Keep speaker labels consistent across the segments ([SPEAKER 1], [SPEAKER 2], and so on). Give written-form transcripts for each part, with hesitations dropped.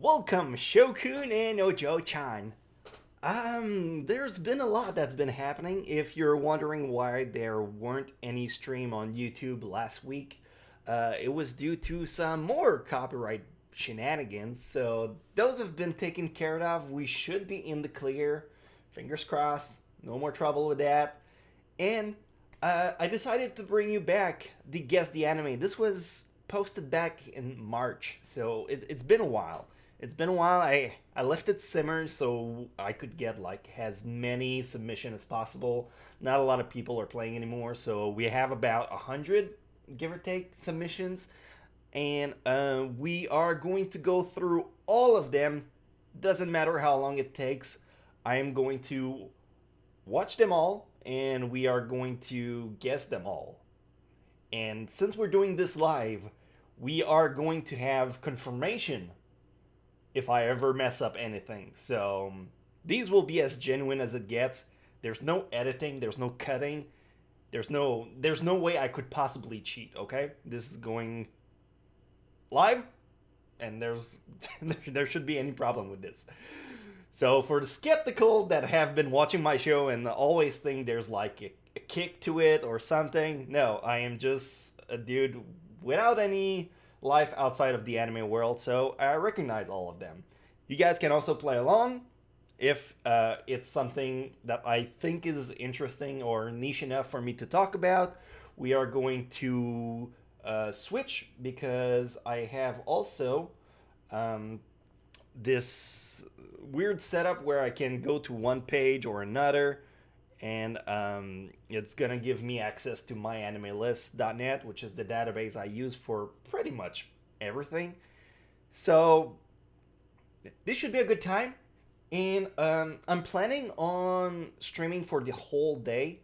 [SPEAKER 1] Welcome, Shokun and Ojo-chan. There's been a lot that's been happening. If you're wondering why there weren't any stream on YouTube last week, it was due to some more copyright shenanigans. So those have been taken care of. We should be in the clear. Fingers crossed. No more trouble with that. And I decided to bring you back the Guess the Anime. This was posted back in March, so it's been a while. It's been a while. I left it simmer so I could get like as many submission as possible. Not a lot of people are playing anymore, so we have about 100, give or take, submissions, and we are going to go through all of them. Doesn't matter how long it takes. I am going to watch them all, and we are going to guess them all. And since we're doing this live, we are going to have confirmation if I ever mess up anything. So these will be as genuine as it gets. There's no editing, there's no cutting, there's no way I could possibly cheat, okay? This is going live, and there should be any problem with this. So for the skeptical that have been watching my show and always think there's like a kick to it or something, no, I am just a dude without any life outside of the anime world, so I recognize all of them. You guys can also play along if it's something that I think is interesting or niche enough for me to talk about. We are going to switch because I have also this weird setup where I can go to one page or another, and it's gonna give me access to myanimelist.net, which is the database I use for pretty much everything. So this should be a good time, and I'm planning on streaming for the whole day.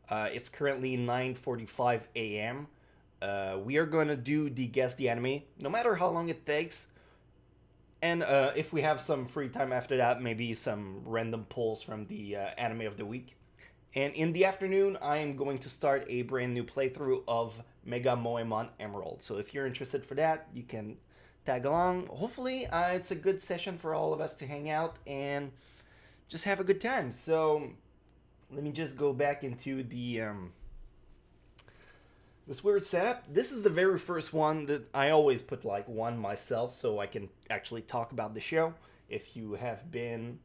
[SPEAKER 1] It's currently 9:45 a.m. We are gonna do the Guess the Anime, no matter how long it takes. And if we have some free time after that, maybe some random pulls from the anime of the week. And in the afternoon, I am going to start a brand new playthrough of Mega Moemon Emerald. So if you're interested for that, you can tag along. Hopefully, it's a good session for all of us to hang out and just have a good time. So let me just go back into the this weird setup. This is the very first one that I always put like one myself so I can actually talk about the show. If you have been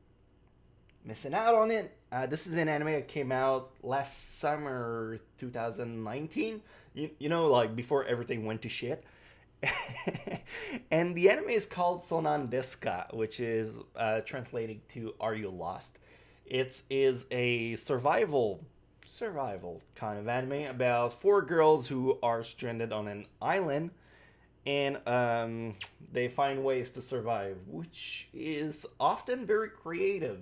[SPEAKER 1] missing out on it, this is an anime that came out last summer 2019, you know, like before everything went to shit. And the anime is called Sonan Desu Ka, which is translating to Are You Lost? It is a survival kind of anime about four girls who are stranded on an island, and they find ways to survive, which is often very creative.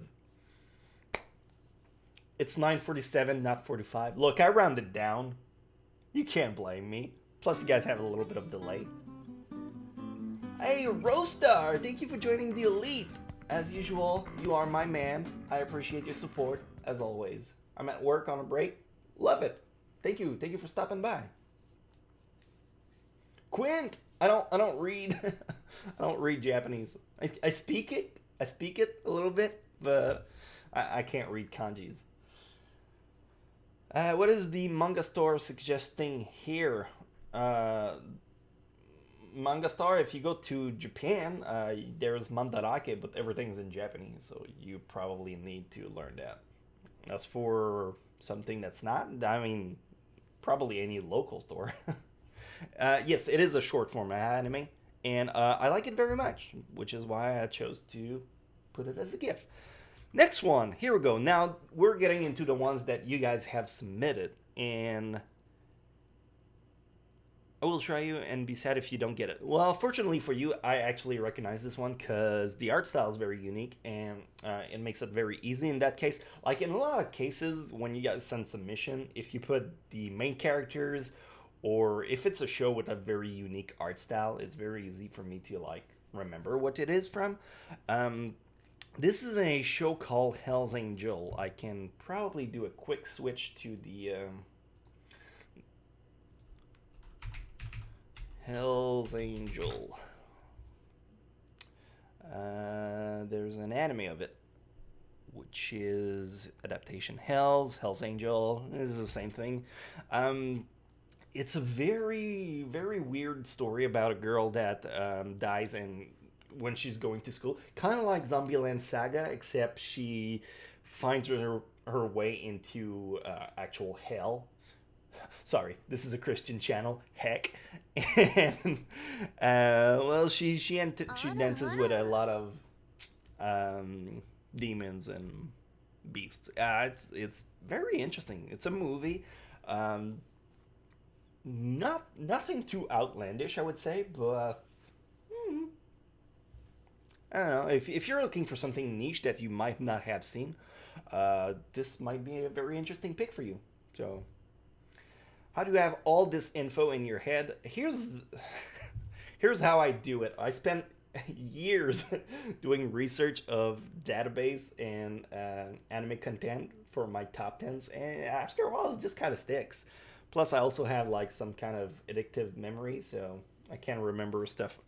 [SPEAKER 1] It's 9:47, not 45. Look, I rounded down. You can't blame me. Plus, you guys have a little bit of delay. Hey, Rostar! Thank you for joining the Elite. As usual, you are my man. I appreciate your support, as always. I'm at work on a break. Love it. Thank you. Thank you for stopping by. Quint! I don't read I don't read Japanese. I speak it. I speak it a little bit, but I can't read kanjis. What is the manga store suggesting here? Manga store, if you go to Japan, there's Mandarake, but everything's in Japanese, so you probably need to learn that. As for something that's not, I mean, probably any local store. Yes, it is a short form anime, and I like it very much, which is why I chose to put it as a gift. Next one, here we go. Now, we're getting into the ones that you guys have submitted, and I will try you and be sad if you don't get it. Well, fortunately for you, I actually recognize this one because the art style is very unique, and it makes it very easy in that case. Like in a lot of cases, when you guys send submission, if you put the main characters, or if it's a show with a very unique art style, it's very easy for me to like remember what it is from. This is a show called Hell's Angel. I can probably do a quick switch to the Hell's Angel. an anime of it, which is adaptation Hell's Angel. This is the same thing. It's a very, very weird story about a girl that dies and when she's going to school. Kind of like Zombieland Saga, except she finds her way into actual hell. Sorry, this is a Christian channel. Heck, and well, she dances with a lot of demons and beasts. It's very interesting. It's a movie. Nothing too outlandish, I would say, but I don't know. If you're looking for something niche that you might not have seen, this might be a very interesting pick for you. So, how do you have all this info in your head? Here's how I do it. I spent years doing research of database and anime content for my top 10s, and after a while it just kind of sticks. Plus I also have like some kind of addictive memory, so I can remember stuff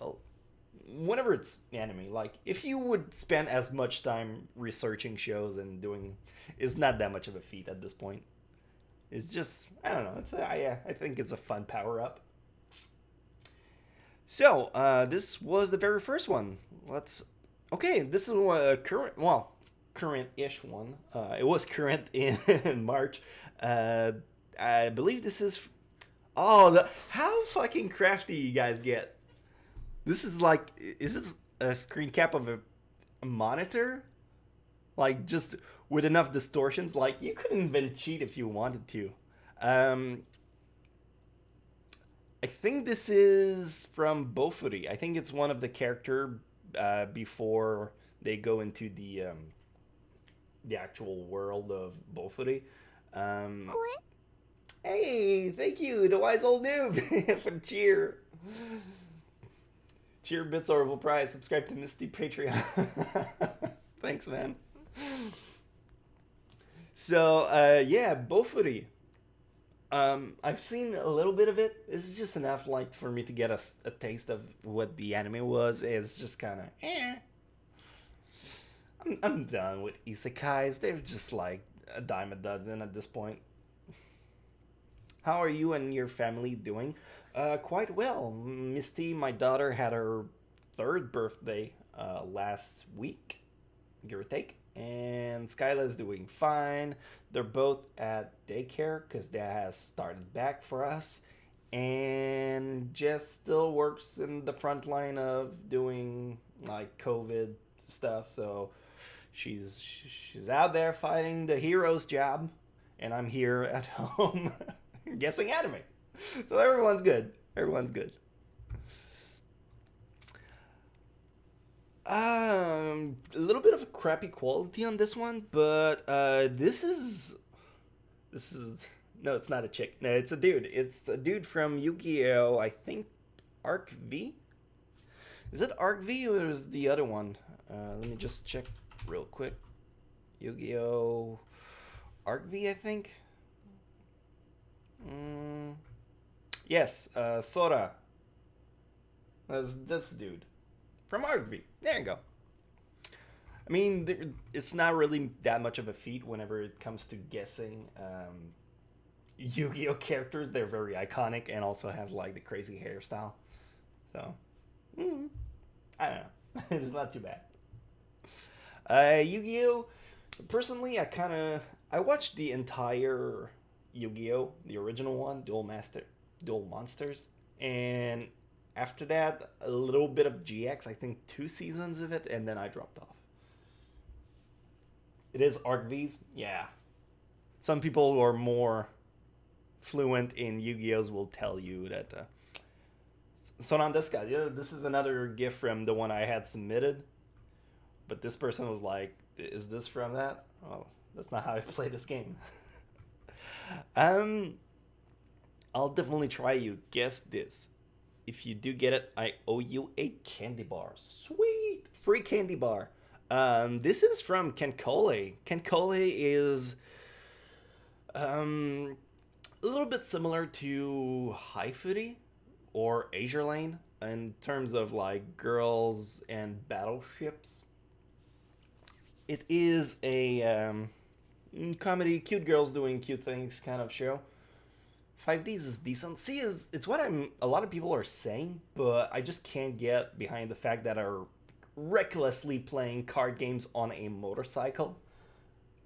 [SPEAKER 1] whenever it's anime. Like if you would spend as much time researching shows and doing, it's not that much of a feat at this point. It's just, I don't know, I think it's a fun power up. So, this was the very first one. This is a current-ish one. It was current in March. I believe this is, how fucking crafty you guys get. This is like, is this a screen cap of a monitor? Like, just with enough distortions? Like, you couldn't even cheat if you wanted to. I think this is from Bofuri. I think it's one of the character before they go into the actual world of Bofuri. Hey, thank you, the wise old noob, for the cheer. Cheer bits are full price. Subscribe to Misty Patreon. Thanks, man. So, yeah, Bofuri. I've seen a little bit of it. This is just enough, like, for me to get a taste of what the anime was. It's just kind of, I'm done with isekais. They're just like a dime a dozen at this point. How are you and your family doing? Quite well. Misty, my daughter, had her 3rd birthday last week, give or take. And Skyla is doing fine. They're both at daycare because that has started back for us. And Jess still works in the front line of doing like COVID stuff. So she's out there fighting the hero's job. And I'm here at home guessing anime. So everyone's good. Everyone's good. A little bit of crappy quality on this one, but this is no, it's not a chick. No, it's a dude. It's a dude from Yugioh, I think Arc V. Is it Arc V or is the other one? Let me just check real quick. Yugioh Arc V, I think. Yes, Sora. That's this dude from Arc V. There you go. I mean, it's not really that much of a feat whenever it comes to guessing Yu-Gi-Oh characters. They're very iconic and also have like the crazy hairstyle. So, I don't know. It's not too bad. Yu-Gi-Oh! Personally, I watched the entire Yu-Gi-Oh! The original one, Duel Monsters, and after that, a little bit of GX, I think 2 seasons of it, and then I dropped off. It is Arc V's? Yeah. Some people who are more fluent in Yu-Gi-Ohs will tell you that. Sonan desu ka? This is another gift from the one I had submitted. But this person was like, is this from that? Oh, that's not how I play this game. I'll definitely try you. Guess this. If you do get it, I owe you a candy bar. Sweet! Free candy bar. This is from Kancolle. Kancolle is a little bit similar to Haifuri or Azure Lane in terms of like girls and battleships. It is a comedy, cute girls doing cute things kind of show. 5Ds is decent. See, it's what a lot of people are saying, but I just can't get behind the fact that are recklessly playing card games on a motorcycle.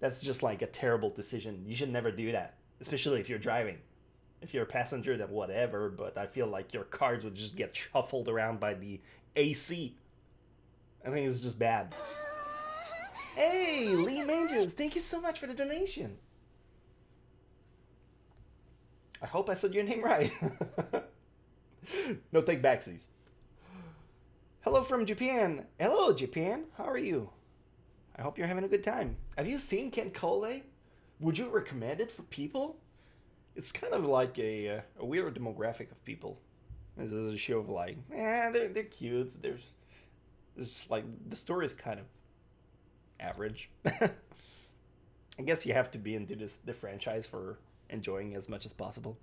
[SPEAKER 1] That's just like a terrible decision. You should never do that, especially if you're driving. If you're a passenger, then whatever, but I feel like your cards would just get shuffled around by the AC. I think it's just bad. Hey, Lee Manges, thank you so much for the donation. I hope I said your name right. No take backsies. Hello from Japan. Hello, Japan. How are you? I hope you're having a good time. Have you seen Kancolle? Would you recommend it for people? It's kind of like a weird demographic of people. This is a show of like, they're cute. It's just like, the story is kind of average. I guess you have to be into the franchise for enjoying as much as possible.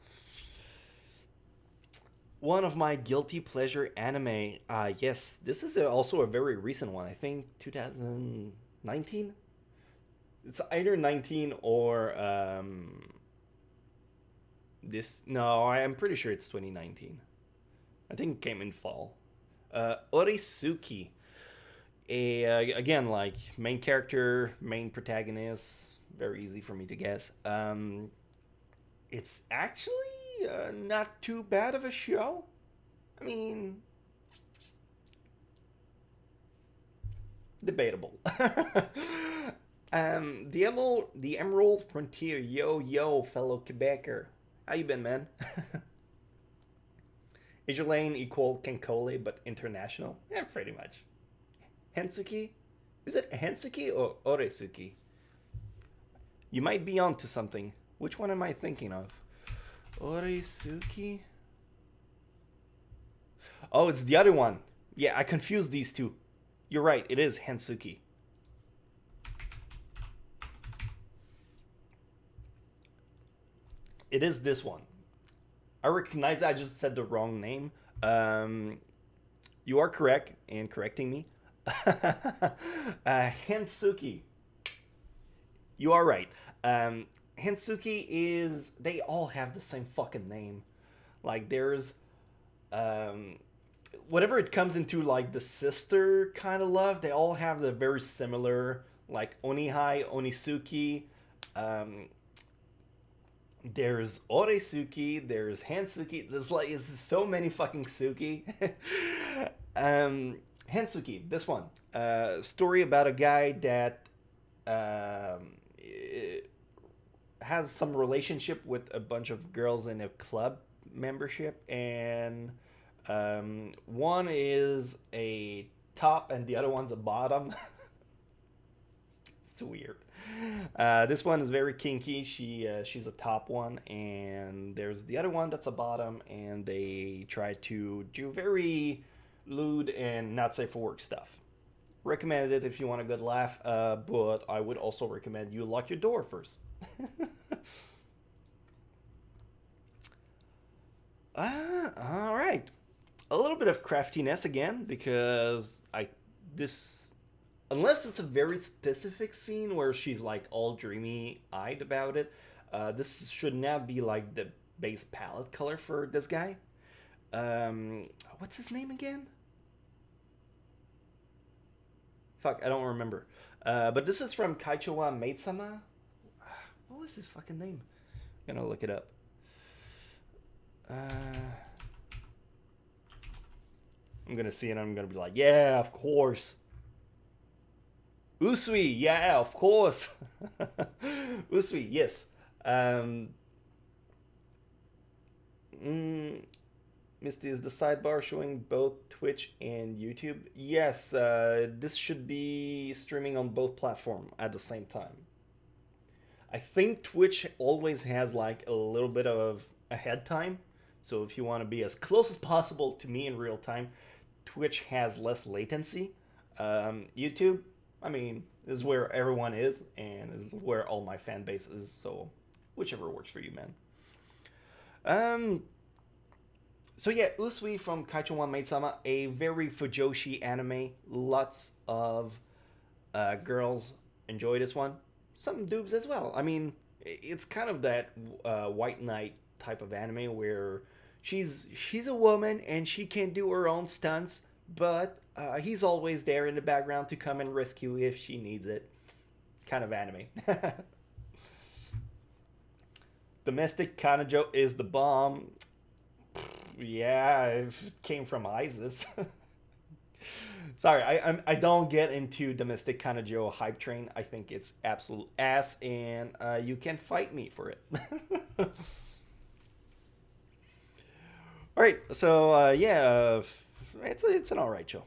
[SPEAKER 1] One of my guilty pleasure anime. Yes, this is also a very recent one. I think 2019. It's either 19 or this. No, I'm pretty sure it's 2019. I think it came in fall. Oni Sookie. Again, like main character, main protagonist. Very easy for me to guess. It's actually not too bad of a show. I mean, debatable. The Emerald Frontier. Yo, fellow Quebecer. How you been, man? Is your lane equal Kancolle but international? Yeah, pretty much. Hensuki? Is it Hensuki or Oresuki? You might be onto something. Which one am I thinking of? Oresuki? Oh, it's the other one. Yeah, I confused these two. You're right, it is Hensuki. It is this one. I recognize I just said the wrong name. You are correct in correcting me. Hensuki. You are right. Hensuki is... They all have the same fucking name. Like, there's... whatever it comes into, like, the sister kind of love, they all have the very similar, like, Onihai, Onisuki. There's Oresuki, there's Hensuki. There's, like, it's so many fucking Suki. Hensuki, this one. Story about a guy that... has some relationship with a bunch of girls in a club membership, and one is a top and the other one's a bottom. It's weird. This one is very kinky. She's a top one, and there's the other one that's a bottom, and they try to do very lewd and not safe for work stuff. Recommend it if you want a good laugh, but I would also recommend you lock your door first. All right. A little bit of craftiness again, because unless it's a very specific scene where she's like all dreamy-eyed about it, this should not be like the base palette color for this guy. What's his name again? Fuck, I don't remember. But this is from Kaicho wa Maid-sama. What was his fucking name? I'm gonna look it up. I'm gonna see it and I'm gonna be like, yeah, of course. Usui, yeah, of course. Usui, yes. Misty, is the sidebar showing both Twitch and YouTube? Yes, this should be streaming on both platforms at the same time. I think Twitch always has like a little bit of a head time. So if you want to be as close as possible to me in real time, Twitch has less latency. YouTube, I mean, this is where everyone is, and this is where all my fan base is. So whichever works for you, man. So yeah, Usui from Kaicho wa Maid-sama, a very fujoshi anime. Lots of girls enjoy this one. Some dubs as well. I mean, it's kind of that White Knight type of anime where she's a woman and she can do her own stunts, but he's always there in the background to come and rescue if she needs it. Kind of anime. Domestic Kanojo is the bomb. Yeah, it came from ISIS. Sorry, I don't get into domestic Kanojo hype train. I think it's absolute ass, and you can fight me for it. All right, so yeah, it's an alright show.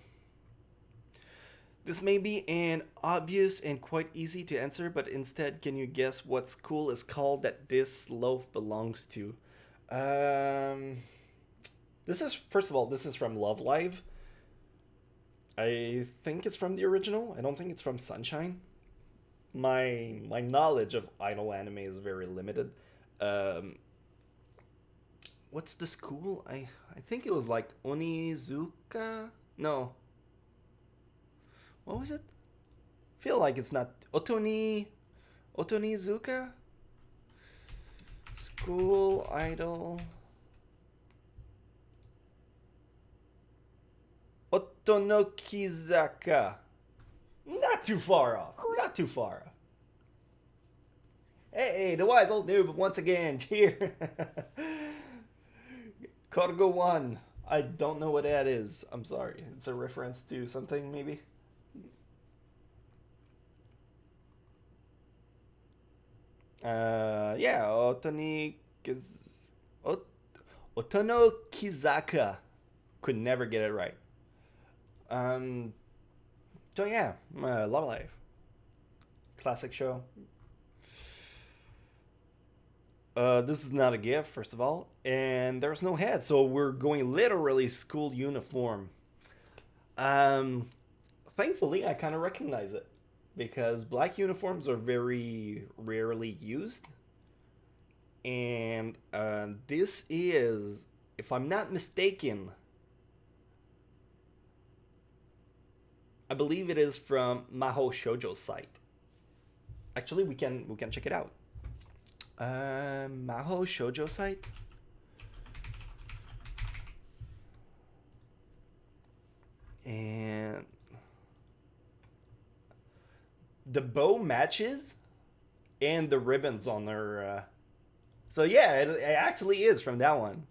[SPEAKER 1] This may be an obvious and quite easy to answer, but instead, can you guess what school is called that this loaf belongs to? This is, first of all, this is from Love Live. I think it's from the original. I don't think it's from Sunshine. My knowledge of idol anime is very limited. What's the school? I think it was like Onizuka? No. What was it? Feel like it's not Otonizuka? School idol. Otonokizaka. Not too far off. Not too far off. Hey, the wise old noob once again here. Cargo 1. I don't know what that is. I'm sorry. It's a reference to something, maybe? Yeah, Otonokizaka. Could never get it right. So yeah, Love Life. Classic show. This is not a gift, first of all, and there's no head, so we're going literally school uniform. Thankfully, I kind of recognize it, because black uniforms are very rarely used, and this is, if I'm not mistaken, I believe it is from Mahou Shoujo site. Actually, we can check it out. Mahou Shoujo site. And the bow matches and the ribbons on their so yeah, it actually is from that one.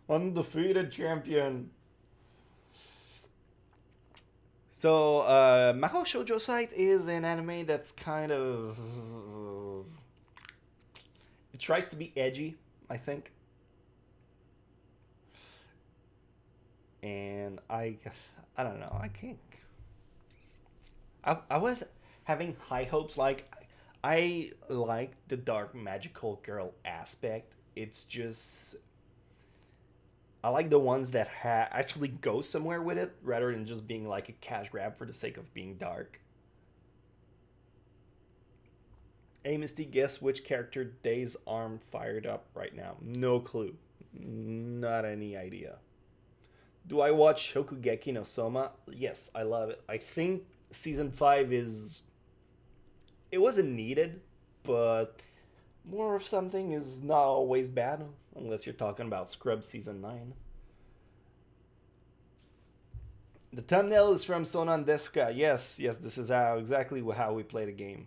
[SPEAKER 1] Undefeated champion. So, Mahou Shoujo site is an anime that's kind of... It tries to be edgy, I think. And I don't know, I can't... I was having high hopes, like, I like the dark magical girl aspect. It's just... I like the ones that actually go somewhere with it, rather than just being like a cash grab for the sake of being dark. Hey, Misty, guess which character Day's arm fired up right now? No clue. Not any idea. Do I watch Shokugeki no Soma? Yes, I love it. I think Season 5 is... It wasn't needed, but more of something is not always bad. Unless you're talking about Scrubs Season 9. The thumbnail is from Sonan Deska. Yes, this is exactly how we play the game.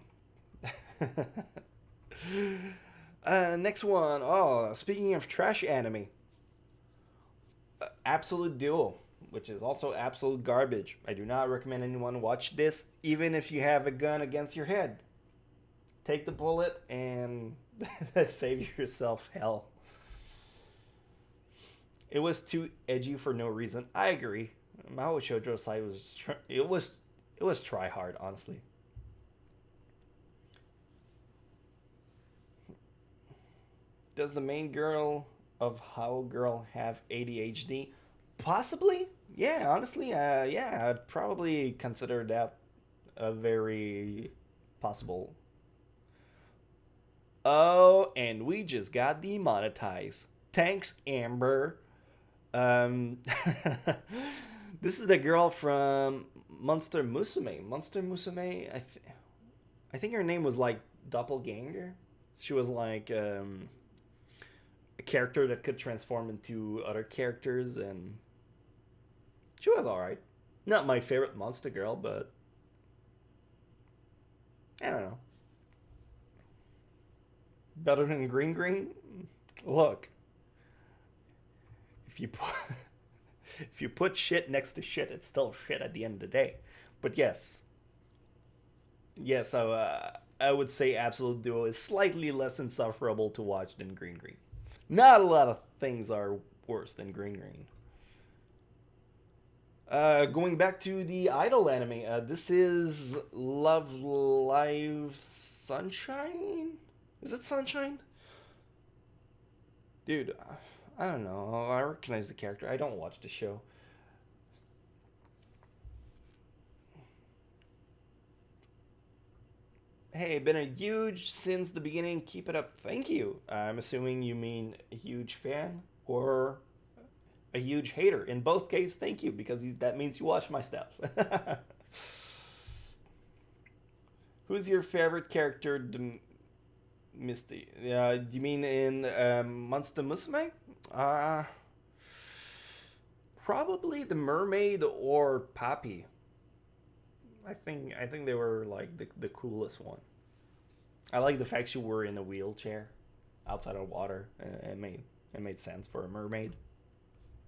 [SPEAKER 1] Next one. Oh, speaking of trash anime. Absolute Duo, which is also absolute garbage. I do not recommend anyone watch this, even if you have a gun against your head. Take the bullet and save yourself hell. It was too edgy for no reason. I agree. Mahou Shoujo site was try hard, honestly. Does the main girl of How Girl have ADHD? Possibly. Yeah, honestly, yeah, I'd probably consider that a very possible. Oh, and we just got demonetized. Thanks, Amber. This is the girl from Monster Musume. Monster Musume, I think her name was like Doppelganger. She was like a character that could transform into other characters, and she was alright. Not my favorite monster girl, but I don't know. Better than Green Green? Look, if you put if you put shit next to shit, it's still shit at the end of the day. But yes, I would say Absolute Duo is slightly less insufferable to watch than Green Green. Not a lot of things are worse than Green Green. Going back to the Idol anime, this is Love Live Sunshine? Is it Sunshine? Dude, I don't know. I recognize the character. I don't watch the show. Hey, been a huge since the beginning. Keep it up. Thank you. I'm assuming you mean a huge fan or a huge hater. In both cases, thank you, because that means you watch my stuff. Who's your favorite character, Misty? You mean in Monster Musume? Probably the mermaid or Papi. I think they were like the coolest one. I like the fact you were in a wheelchair outside of water. It made sense for a mermaid.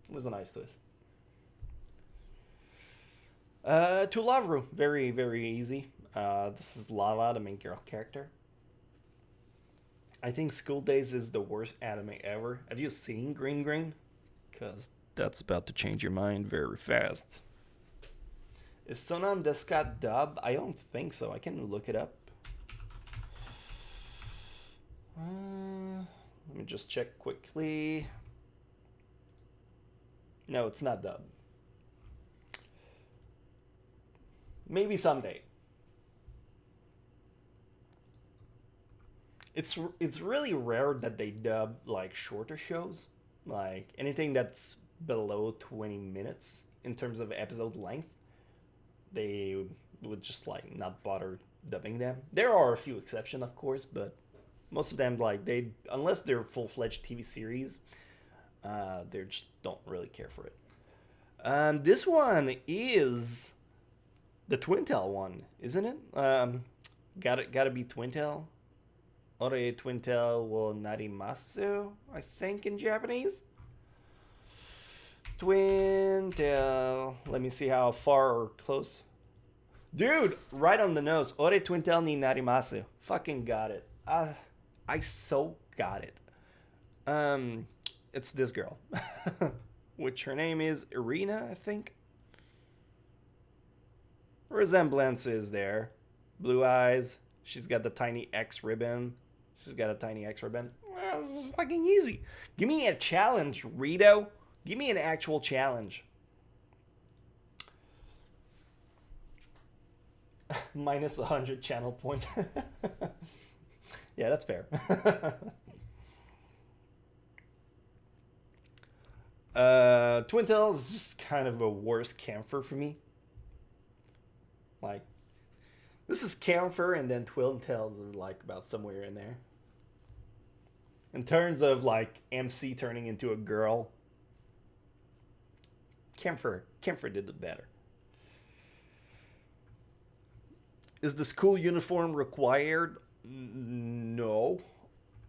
[SPEAKER 1] It was a nice twist. To Lavru, very very easy. This is Lala, the main girl character. I think School Days is the worst anime ever. Have you seen Green Green? Cause that's about to change your mind very fast. Is Sonan Deska dub? I don't think so. I can look it up. Let me just check quickly. No, it's not dub. Maybe someday. It's really rare that they dub like shorter shows, like anything that's below 20 minutes in terms of episode length. They would just like not bother dubbing them. There are a few exceptions, of course, but most of them, like, they, unless they're full-fledged TV series, they just don't really care for it. This one is the Twintel one, isn't it? Gotta be Twintel. Ore Twintel wo narimasu, I think, in Japanese. Twintel. Let me see how far or close. Dude, right on the nose. Ore Twintel ni narimasu. Fucking got it. I so got it. It's this girl. Which her name is Irina, I think. Resemblance is there. Blue eyes. She's got the tiny X ribbon. Well, this is fucking easy. Give me a challenge, Rito. Give me an actual challenge. Minus 100 channel point. Yeah, that's fair. Twintel is just kind of a worse camphor for me. Like, this is camphor, and then Twintel's are like about somewhere in there. In terms of like MC turning into a girl, Camphor did it better. Is the school uniform required? No,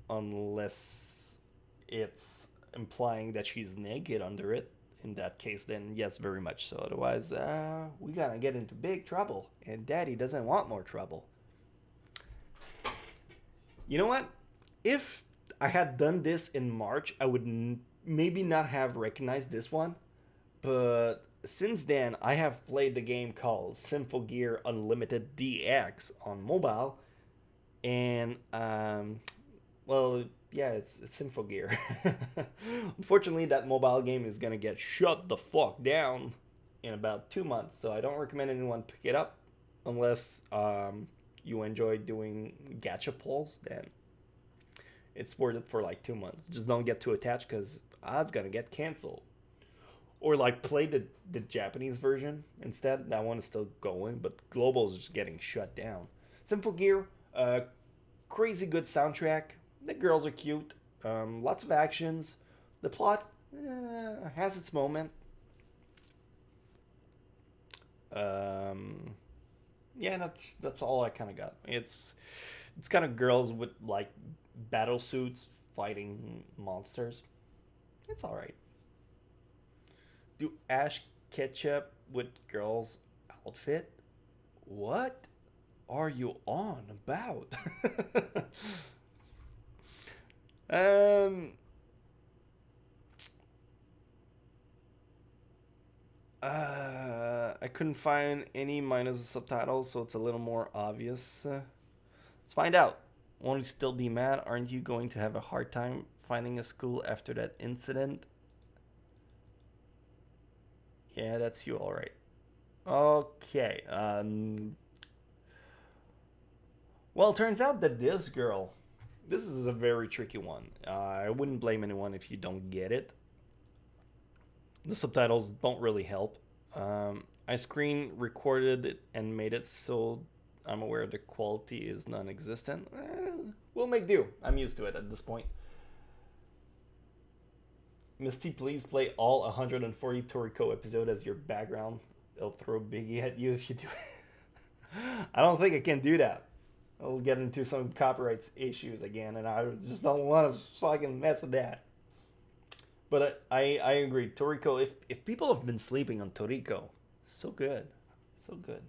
[SPEAKER 1] unless it's implying that she's naked under it. In that case, then yes, very much so. Otherwise, we gotta get into big trouble, and Daddy doesn't want more trouble. You know what? If I had done this in March, I would maybe not have recognized this one. But since then, I have played the game called Sinful Gear Unlimited DX on mobile. And, well, yeah, it's Sinful Gear. Unfortunately, that mobile game is going to get shut the fuck down in about 2 months. So I don't recommend anyone pick it up unless you enjoy doing gacha pulls. Then it's worth it for like 2 months. Just don't get too attached because it's going to get canceled. Or like play the Japanese version instead. That one is still going, but global is just getting shut down. Sinful Gear, crazy good soundtrack. The girls are cute. Lots of actions. The plot has its moment. Yeah, that's all I kind of got. It's kind of girls with like battle suits fighting monsters. It's all right. Do Ash Ketchup with girls outfit? What are you on about? um. I couldn't find any minus the subtitles, so it's a little more obvious. Let's find out. Won't you still be mad? Aren't you going to have a hard time finding a school after that incident? Yeah, that's you, all right. Okay. Well, it turns out that this girl, this is a very tricky one. I wouldn't blame anyone if you don't get it. The subtitles don't really help. I screen recorded it and made it so I'm aware the quality is non-existent. We'll make do. I'm used to it at this point. Misty, please play all 140 Toriko episode as your background. They'll throw Biggie at you if you do it. I don't think I can do that. I'll get into some copyright issues again, and I just don't want to fucking mess with that. But I agree. Toriko, if people have been sleeping on Toriko, so good. So good.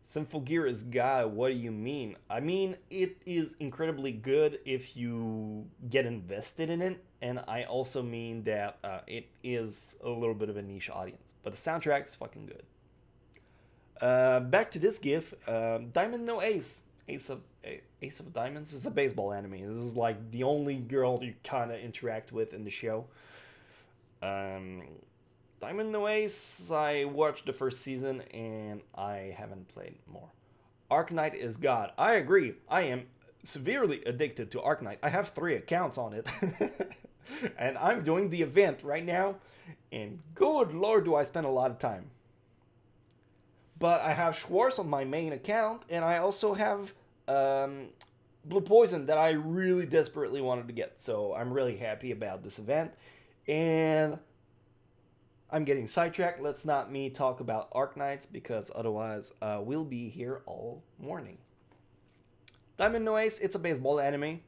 [SPEAKER 1] Sinful Gear is guy. What do you mean? I mean, it is incredibly good if you get invested in it. And I also mean that it is a little bit of a niche audience. But the soundtrack is fucking good. Back to this GIF. Diamond No Ace. Ace of Diamonds is a baseball anime. This is like the only girl you kind of interact with in the show. Diamond No Ace, I watched the first season and I haven't played more. Arknight is God. I agree. I am severely addicted to Arknight. I have 3 accounts on it. And I'm doing the event right now. And good lord do I spend a lot of time. But I have Schwartz on my main account. And I also have Blue Poison that I really desperately wanted to get. So I'm really happy about this event. And I'm getting sidetracked. Let's not me talk about Arknights because otherwise we'll be here all morning. Diamond No Ace, it's a baseball anime.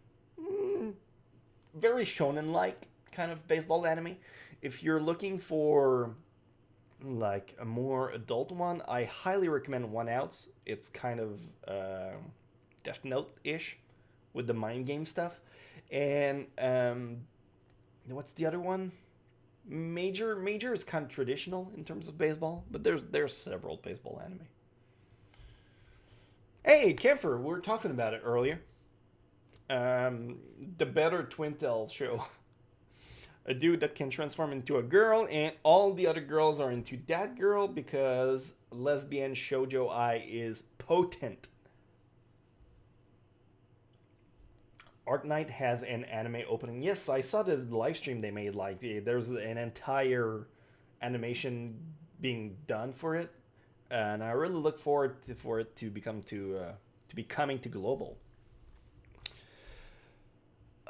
[SPEAKER 1] Very shonen-like kind of baseball anime. If you're looking for like a more adult one, I highly recommend One Outs. It's kind of Death Note-ish with the mind game stuff. And what's the other one? Major is kind of traditional in terms of baseball, but there's several baseball anime. Hey, Kemfer, we were talking about it earlier. The Better Twintel show. A dude that can transform into a girl, and all the other girls are into that girl because lesbian shoujo ai is potent. Arknight has an anime opening. Yes, I saw the live stream they made. Like, there's an entire animation being done for it, and I really look forward for it to be coming to global.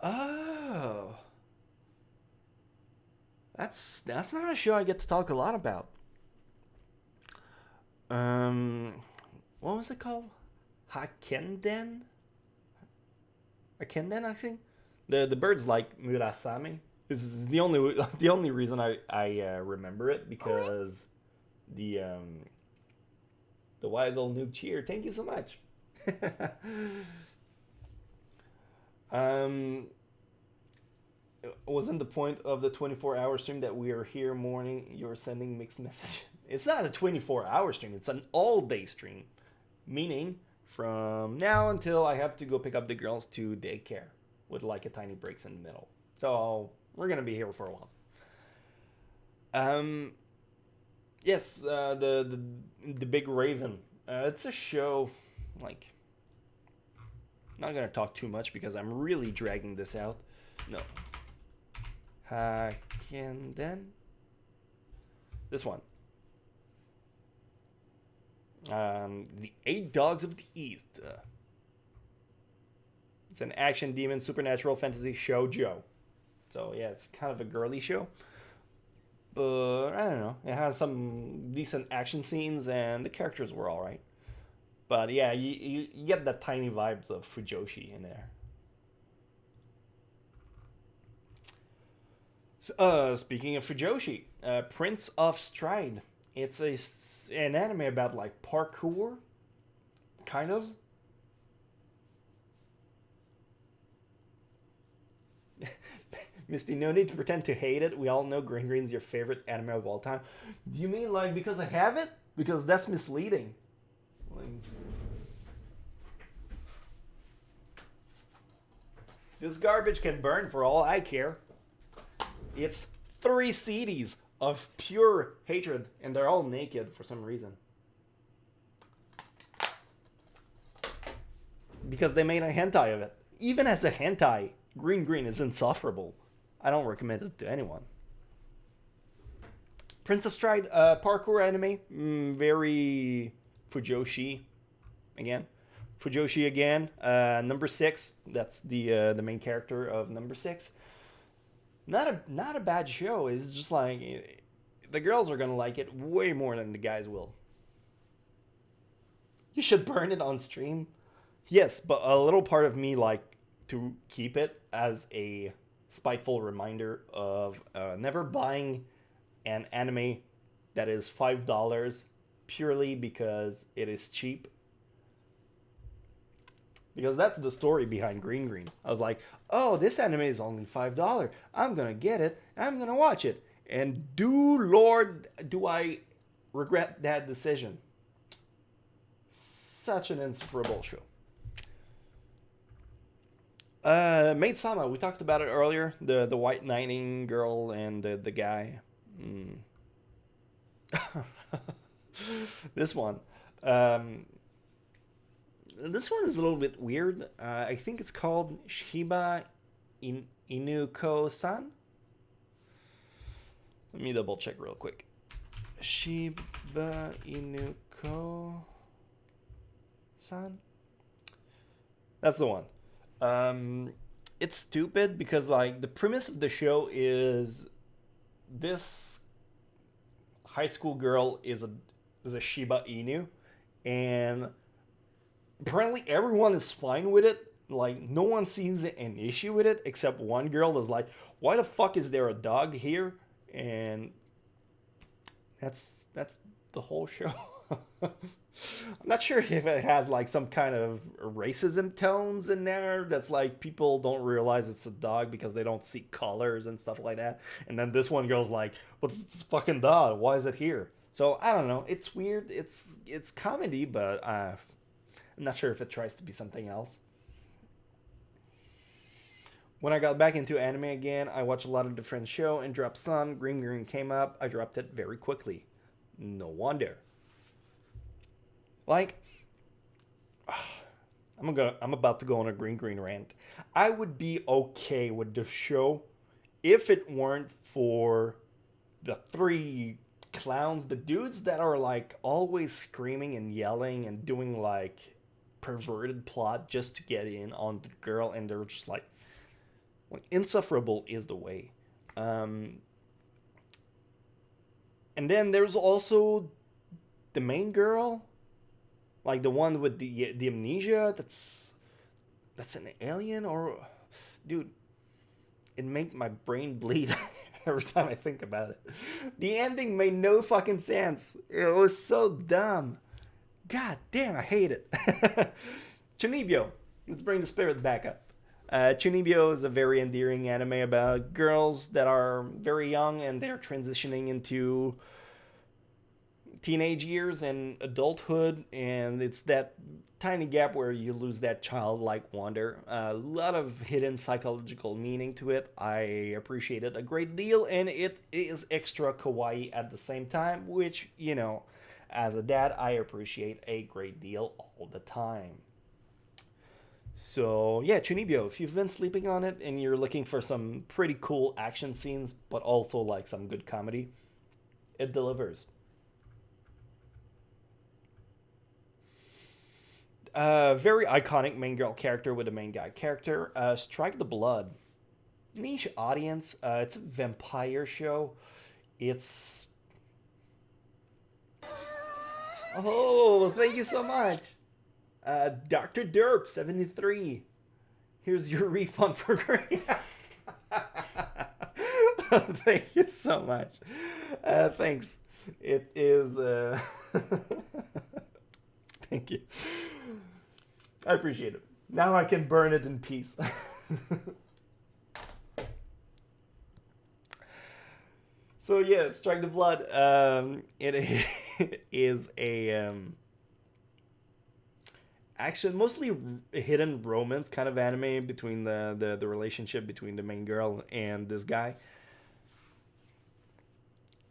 [SPEAKER 1] Oh, that's not a show I get to talk a lot about. What was it called? Hakenden? Akenden, I think. The bird's like Murasame. This is the only reason I remember it because the wise old noob cheer. Thank you so much. Wasn't the point of the 24-hour stream that we are here morning? You're sending mixed message. It's not a 24-hour stream. It's an all-day stream, meaning from now until I have to go pick up the girls to daycare with like a tiny breaks in the middle. So we're gonna be here for a while. Yes, the Big Raven. It's a show. Like, not gonna talk too much because I'm really dragging this out. No. And then this one. The Eight Dogs of the East. It's an action demon supernatural fantasy shoujo. So yeah, it's kind of a girly show. But I don't know. It has some decent action scenes and the characters were alright. But yeah, you get the tiny vibes of Fujoshi in there. Speaking of Fujoshi, Prince of Stride. It's an anime about like parkour, kind of. Misty, no need to pretend to hate it. We all know Green Green's your favorite anime of all time. Do you mean like because I have it? Because that's misleading. Like, this garbage can burn for all I care. It's 3 CDs of pure hatred, and they're all naked for some reason. Because they made a hentai of it. Even as a hentai, Green Green is insufferable. I don't recommend it to anyone. Prince of Stride, parkour anime, very Fujoshi again. Fujoshi again, number 6. That's the main character of number 6. Not a bad show. It's just like the girls are gonna like it way more than the guys will. You should burn it on stream. Yes, but a little part of me like to keep it as a spiteful reminder of never buying an anime that is $5 purely because it is cheap. Because that's the story behind Green Green. I was like, oh, this anime is only $5. I'm going to get it. I'm going to watch it. And Lord, do I regret that decision. Such an insufferable show. Maid-sama, we talked about it earlier. The white knighting girl and the guy. This one. This one is a little bit weird. I think it's called Shiba Inu-ko-san. Let me double check real quick. Shiba Inu-ko-san. That's the one. It's stupid because like the premise of the show is this high school girl is a Shiba Inu, and apparently everyone is fine with it. Like no one sees an issue with it except one girl is like, why the fuck is there a dog here? And that's the whole show. I'm not sure if it has like some kind of racism tones in there that's like people don't realize it's a dog because they don't see colors and stuff like that. And then this one goes like, what's this fucking dog? Why is it here? So I don't know. It's weird. It's comedy, but I'm not sure if it tries to be something else. When I got back into anime again, I watched a lot of different shows and dropped some. Green Green came up. I dropped it very quickly. No wonder. Like, I'm about to go on a Green Green rant. I would be okay with the show if it weren't for the 3 clowns, the dudes that are like always screaming and yelling and doing like perverted plot just to get in on the girl, and they're just like insufferable is the way. And then there's also the main girl. Like the one with the amnesia, that's an alien, or dude, it makes my brain bleed every time I think about it. The ending made no fucking sense. It was so dumb. God damn, I hate it. Chuunibyou, let's bring the spirit back up. Chuunibyou is a very endearing anime about girls that are very young and they're transitioning into teenage years and adulthood, and it's that tiny gap where you lose that childlike wonder. A lot of hidden psychological meaning to it. I appreciate it a great deal, and it is extra kawaii at the same time, which, you know, as a dad, I appreciate a great deal all the time. So yeah, Chuunibyou, if you've been sleeping on it and you're looking for some pretty cool action scenes, but also like some good comedy, it delivers. Very iconic main girl character with a main guy character. Strike the Blood. Niche audience. It's a vampire show. It's. Oh, thank you so much. Dr. Derp 73. Here's your refund for great. Thank you so much. Thanks. It is. Thank you. I appreciate it. Now I can burn it in peace. So yeah, Strike the Blood. It is a action, mostly hidden romance kind of anime between the relationship between the main girl and this guy.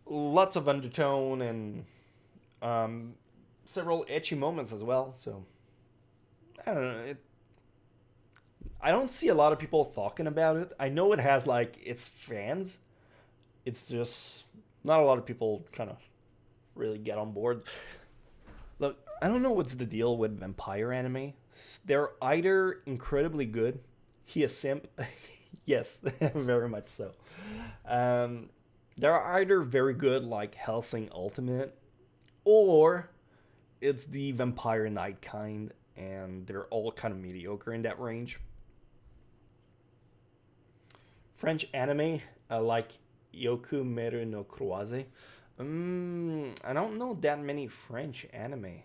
[SPEAKER 1] Lots of undertone and several ecchi moments as well. So I don't know. I don't see a lot of people talking about it. I know it has like its fans. It's just not a lot of people kind of really get on board. Look, I don't know what's the deal with vampire anime. They're either incredibly good. He a simp. Yes, very much so. They're either very good like Hellsing Ultimate, or it's the Vampire Knight kind, and they're all kind of mediocre in that range. French anime, like Yoku Meru no Croise. I don't know that many French anime.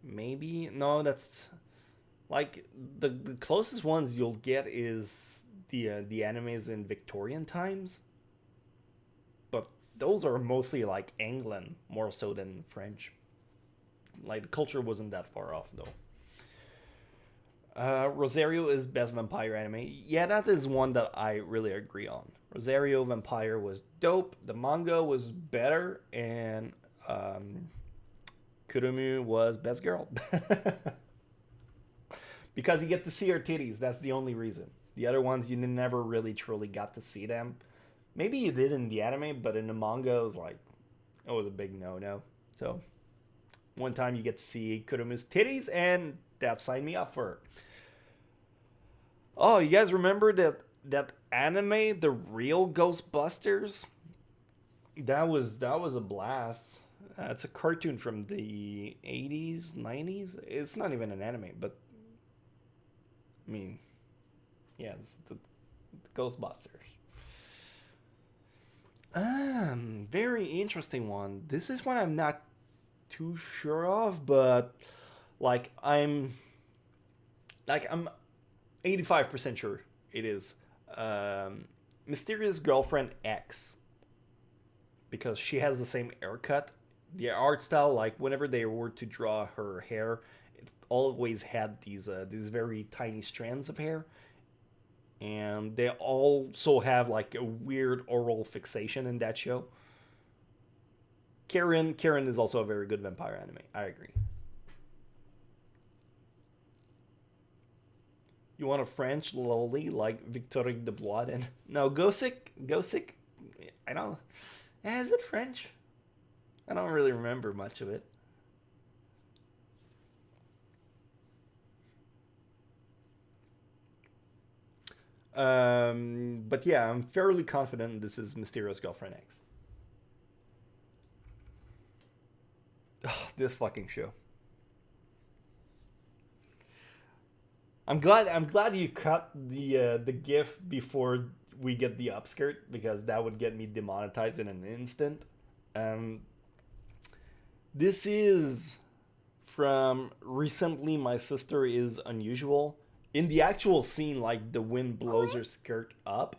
[SPEAKER 1] Maybe no. That's like the closest ones you'll get is the animes in Victorian times, but those are mostly like England more so than French. Like the culture wasn't that far off though. Rosario is best vampire anime. Yeah, that is one that I really agree on. Rosario Vampire was dope. The manga was better, and Kurumu was best girl. Because you get to see her titties. That's the only reason. The other ones you never really truly got to see them. Maybe you did in the anime, but in the manga it was a big no. So one time you get to see Kurumu's titties, and that signed me up for her. Oh, you guys remember that anime, The Real Ghostbusters? That was a blast. It's a cartoon from the 80s, 90s. It's not even an anime, but I mean, yeah, it's the Ghostbusters. Very interesting one. This is one I'm not too sure of, but like I'm 85% sure it is Mysterious Girlfriend X, because she has the same haircut. The art style, like whenever they were to draw her hair, it always had these very tiny strands of hair, and they also have like a weird oral fixation in that show. Karen is also a very good vampire anime. I agree. You want a French loli like Victorique de Blood and no Gosick. I don't. Is it French? I don't really remember much of it. But yeah, I'm fairly confident this is Mysterious Girlfriend X. Ugh, this fucking show. I'm glad you cut the GIF before we get the upskirt, because that would get me demonetized in an instant. Um, this is from recently. My sister is unusual. In the actual scene, like the wind blows her skirt up,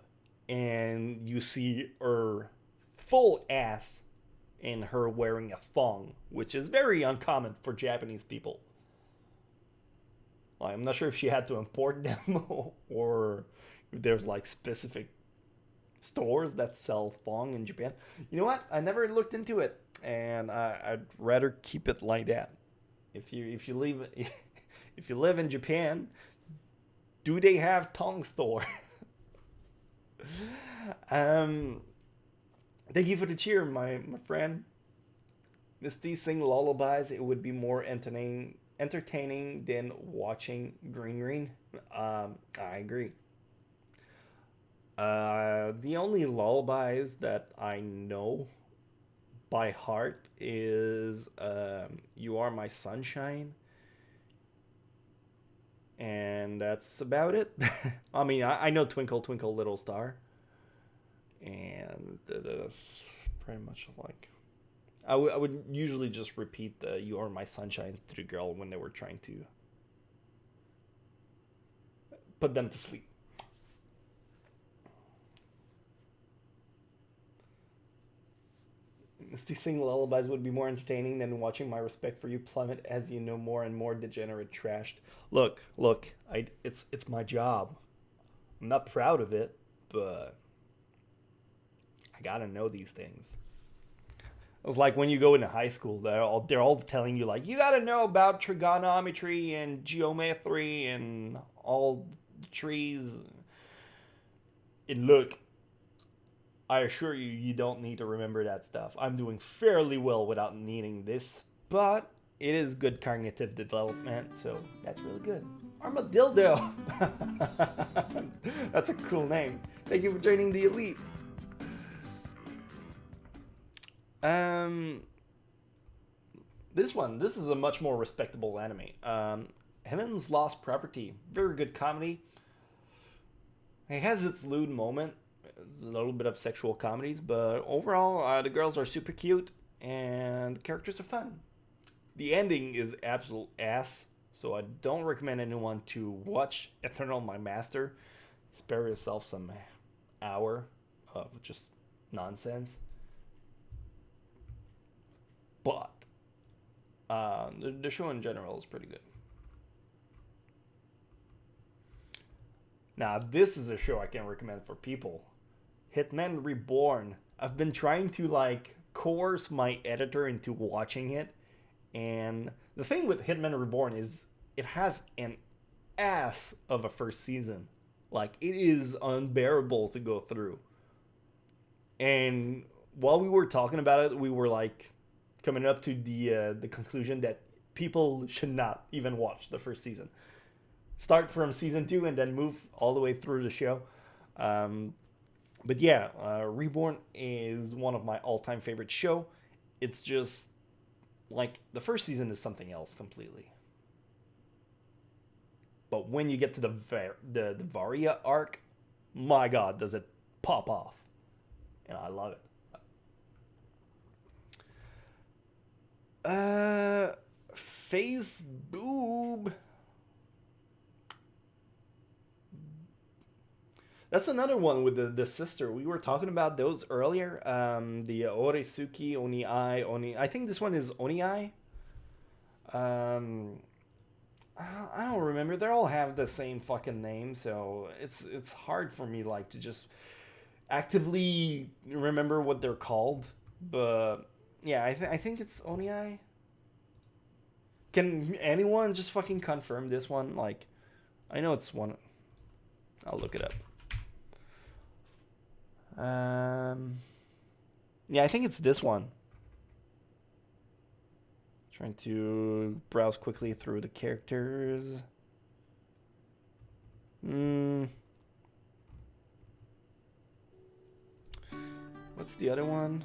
[SPEAKER 1] and you see her full ass, and her wearing a thong, which is very uncommon for Japanese people. I'm not sure if she had to import them or if there's like specific stores that sell thong in Japan. You know what? I never looked into it, and I'd rather keep it like that. If you leave, If you live in Japan, do they have tongue store? Thank you for the cheer, my friend. Misty sing lullabies. It would be more entertaining than watching Green Green. I agree. The only lullabies that I know by heart is You Are My Sunshine. And that's about it. I mean, I know Twinkle Twinkle Little Star. And that's pretty much like... I would usually just repeat the You Are My Sunshine to the girl when they were trying to put them to sleep. Misty sing lullabies would be more entertaining than watching my respect for you plummet as you know more and more degenerate trashed. Look, it's my job. I'm not proud of it, but I gotta know these things. It was like when you go into high school, they're all telling you like, you gotta know about trigonometry and geometry and all the trees. And look, I assure you, you don't need to remember that stuff. I'm doing fairly well without needing this, but it is good cognitive development, so that's really good. Armadillo! That's a cool name. Thank you for joining the elite. This is a much more respectable anime. Heaven's Lost Property, very good comedy. It has its lewd moment. It's a little bit of sexual comedies, but overall, the girls are super cute and the characters are fun. The ending is absolute ass, so I don't recommend anyone to watch Eternal My Master. Spare yourself some hour of just nonsense. But the show in general is pretty good. Now, this is a show I can recommend for people. Hitman Reborn. I've been trying to like coerce my editor into watching it, and the thing with Hitman Reborn is it has an ass of a first season. Like, it is unbearable to go through. And while we were talking about it, we were like coming up to the conclusion that people should not even watch the first season. Start from season 2 and then move all the way through the show. But yeah, Reborn is one of my all-time favorite show. It's just like the first season is something else completely. But when you get to the Varia arc, my god, does it pop off. And I love it. Face boob. That's another one with the sister. We were talking about those earlier. The Oresuki, Oni Ai, Oni. I think this one is Oni Ai. I don't remember. They all have the same fucking name, so it's hard for me like to just actively remember what they're called. But yeah, I think it's Oni Ai. Can anyone just fucking confirm this one? Like, I know it's one. I'll look it up. Yeah, I think it's this one. Trying to browse quickly through the characters. What's the other one?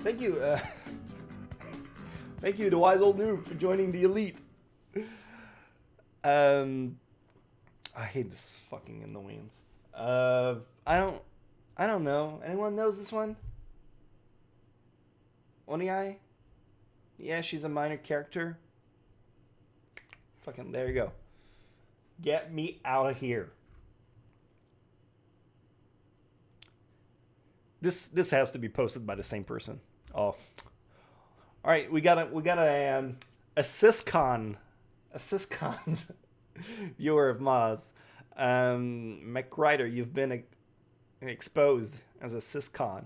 [SPEAKER 1] Thank you, thank you, the wise old noob, for joining the elite. I hate this fucking annoyance. I don't know. Anyone knows this one? Oni Ai? Yeah, she's a minor character. Fucking, there you go. Get me out of here. This has to be posted by the same person. Oh. All right, we got a syscon viewer of Maz. McRider, you've been exposed as a syscon.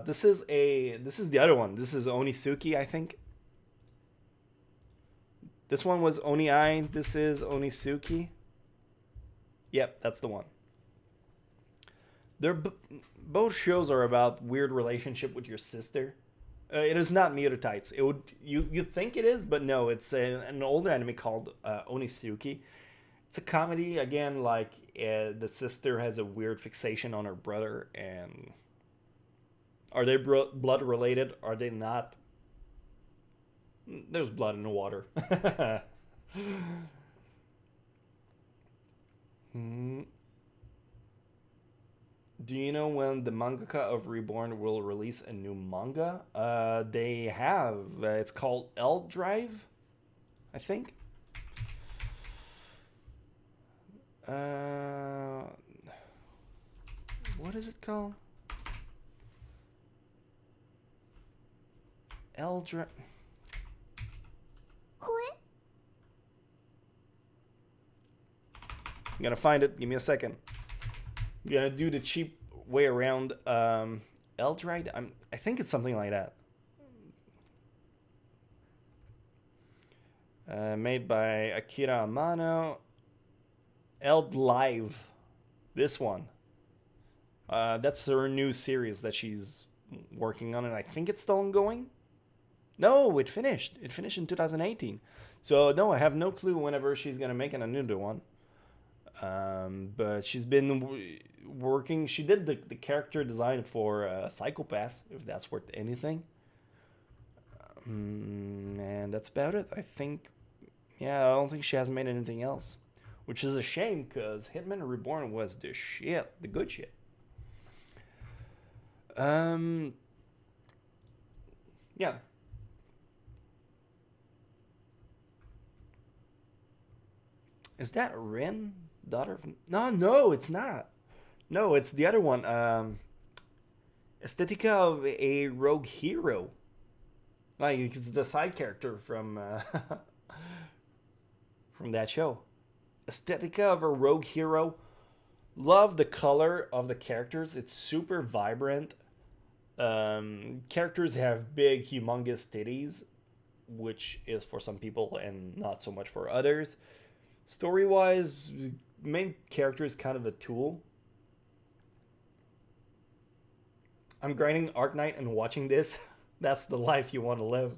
[SPEAKER 1] This is the other one. This is Oni Sookie, I think. This one was Oni Ai. This is Oni Sookie. Yep, that's the one. They're both shows are about weird relationship with your sister. It is not Meter Tights. It would you think it is, but no. It's an older anime called Oni Sookie. It's a comedy again. Like the sister has a weird fixation on her brother, and are they blood related? Are they not? There's blood in the water. Hmm. Do you know when the mangaka of Reborn will release a new manga? They have. It's called L Drive, I think. What is it called? L Drive. I'm gonna find it. Give me a second. I'm gonna do the cheap way around. Eldride? I think it's something like that. Made by Akira Amano. Eld Live. This one. That's her new series that she's working on, and I think it's still ongoing. No, it finished. It finished in 2018. So no, I have no clue whenever she's gonna make a new one. But she's been working. She did the character design for Psychopass, if that's worth anything. And that's about it. I think. Yeah, I don't think she has made anything else, which is a shame because Hitman Reborn was the shit, the good shit. Yeah. Is that Rin? Daughter of... No, it's not. No, it's the other one. Aesthetica of a Rogue Hero. Like, it's the side character from from that show. Aesthetica of a Rogue Hero. Love the color of the characters. It's super vibrant. Characters have big, humongous titties, which is for some people and not so much for others. Story-wise, main character is kind of a tool. I'm grinding Arknight and watching this. That's the life you want to live.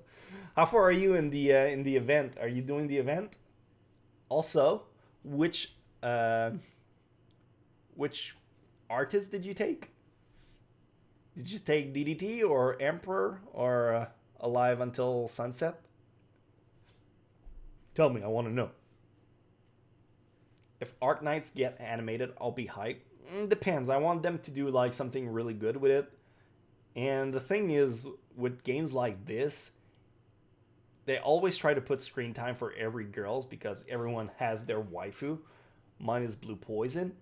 [SPEAKER 1] How far are you in the event? Are you doing the event? Also, which artist did you take? Did you take DDT or Emperor or Alive Until Sunset? Tell me, I want to know. If Arknights get animated, I'll be hyped. Depends. I want them to do like something really good with it. And the thing is, with games like this, they always try to put screen time for every girls because everyone has their waifu. Mine is Blue Poison.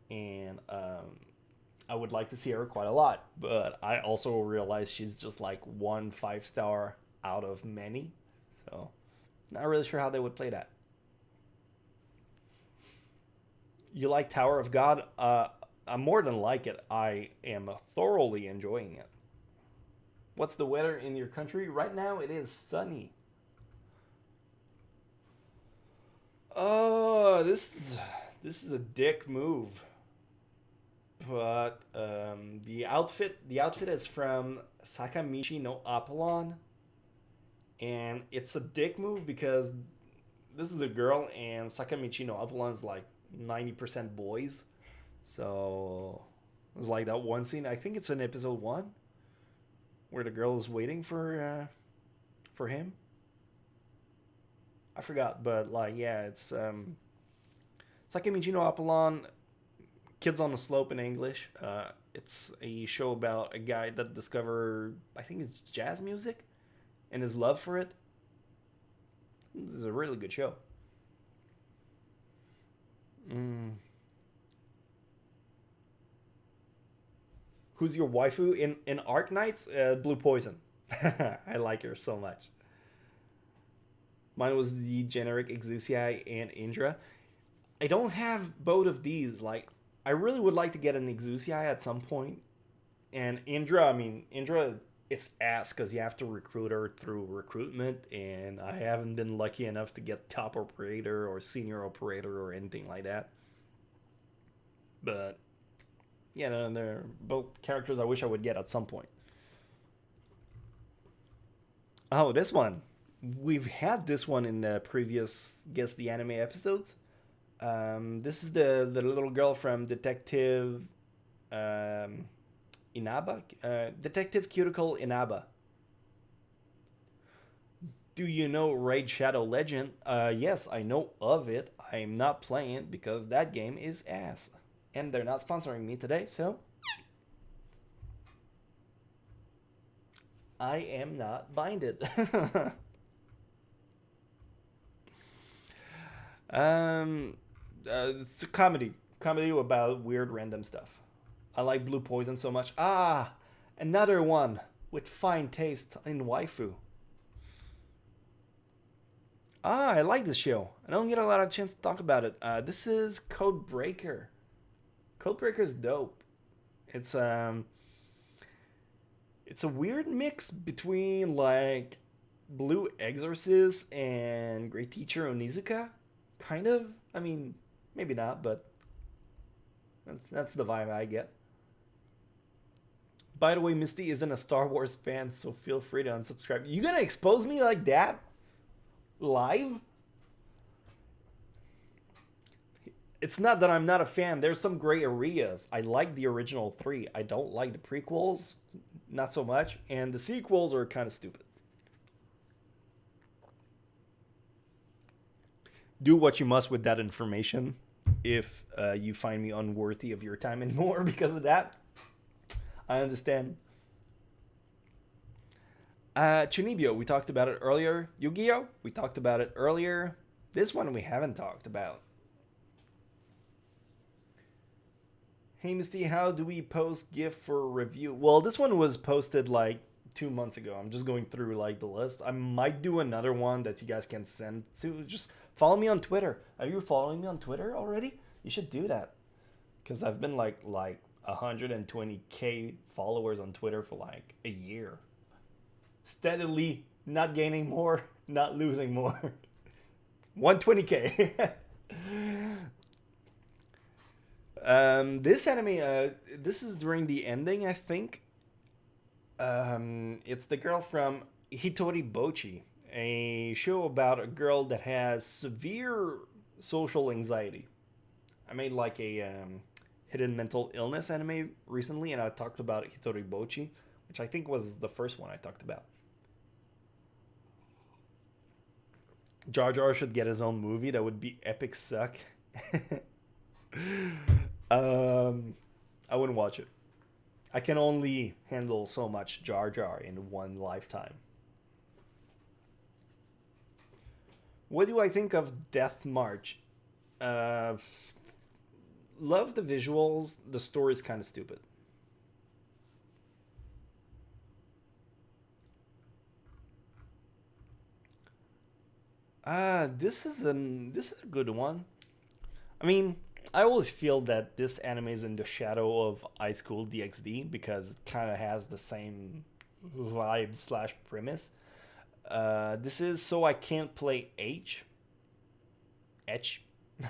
[SPEAKER 1] And I would like to see her quite a lot. But I also realize she's just like 1 5-star out of many. So, not really sure how they would play that. You like Tower of God? I more than like it. I am thoroughly enjoying it. What's the weather in your country? Right now it is sunny. Oh, this is a dick move. But the outfit is from Sakamichi no Apollon. And it's a dick move because this is a girl and Sakamichi no Apollon is like 90% boys. So it was like that one scene. I think it's in episode 1 where the girl is waiting for him. I forgot, but like yeah, it's Sakamichi no Apollon, Kids on the Slope in English. It's a show about a guy that discovered, I think it's jazz music, and his love for it. This is a really good show. Who's your waifu in Arknights? Blue Poison. I like her so much. Mine was the generic Exusei and Indra. I don't have both of these. Like, I really would like to get an Exusei at some point. And Indra, it's ass because you have to recruit her through recruitment, and I haven't been lucky enough to get top operator or senior operator or anything like that. But yeah, they're both characters I wish I would get at some point. Oh, this one. We've had this one in the previous Guess the Anime episodes. This is the little girl from Detective Inaba? Detective Cuticle Inaba. Do you know Raid Shadow Legend? Yes, I know of it. I'm not playing it because that game is ass. And they're not sponsoring me today, so I am not binded. um, it's a comedy about weird random stuff. I like Blue Poison so much. Ah, another one with fine taste in waifu. Ah, I like this show. I don't get a lot of chance to talk about it. This is Code Breaker. Code Breaker's dope. It's it's a weird mix between like Blue Exorcist and Great Teacher Onizuka, kind of. I mean, maybe not, but that's the vibe I get. By the way, Misty isn't a Star Wars fan, so feel free to unsubscribe. You gonna expose me like that? Live? It's not that I'm not a fan. There's some gray areas. I like the original three. I don't like the prequels, not so much. And the sequels are kind of stupid. Do what you must with that information if you find me unworthy of your time anymore because of that. I understand. Chuunibyou, we talked about it earlier. Yugioh, we talked about it earlier. This one we haven't talked about. Hey Misty, how do we post GIF for review? Well, this one was posted like 2 months ago. I'm just going through like the list. I might do another one that you guys can send to. Just follow me on Twitter. Are you following me on Twitter already? You should do that. Because I've been like 120k followers on Twitter for like a year. Steadily not gaining more, not losing more. 120k. This anime, this is during the ending, I think. It's the girl from Hitoribocchi, a show about a girl that has severe social anxiety. I made like a hidden mental illness anime recently, and I talked about Hitoribocchi, which I think was the first one I talked about. Jar Jar should get his own movie. That would be epic suck. I wouldn't watch it. I can only handle so much Jar Jar in one lifetime. What do I think of Death March? Uh, love the visuals. The story's kind of stupid. This is a good one. I mean, I always feel that this anime is in the shadow of High School DxD because it kind of has the same vibe slash premise. This is So I Can't Play H. H. It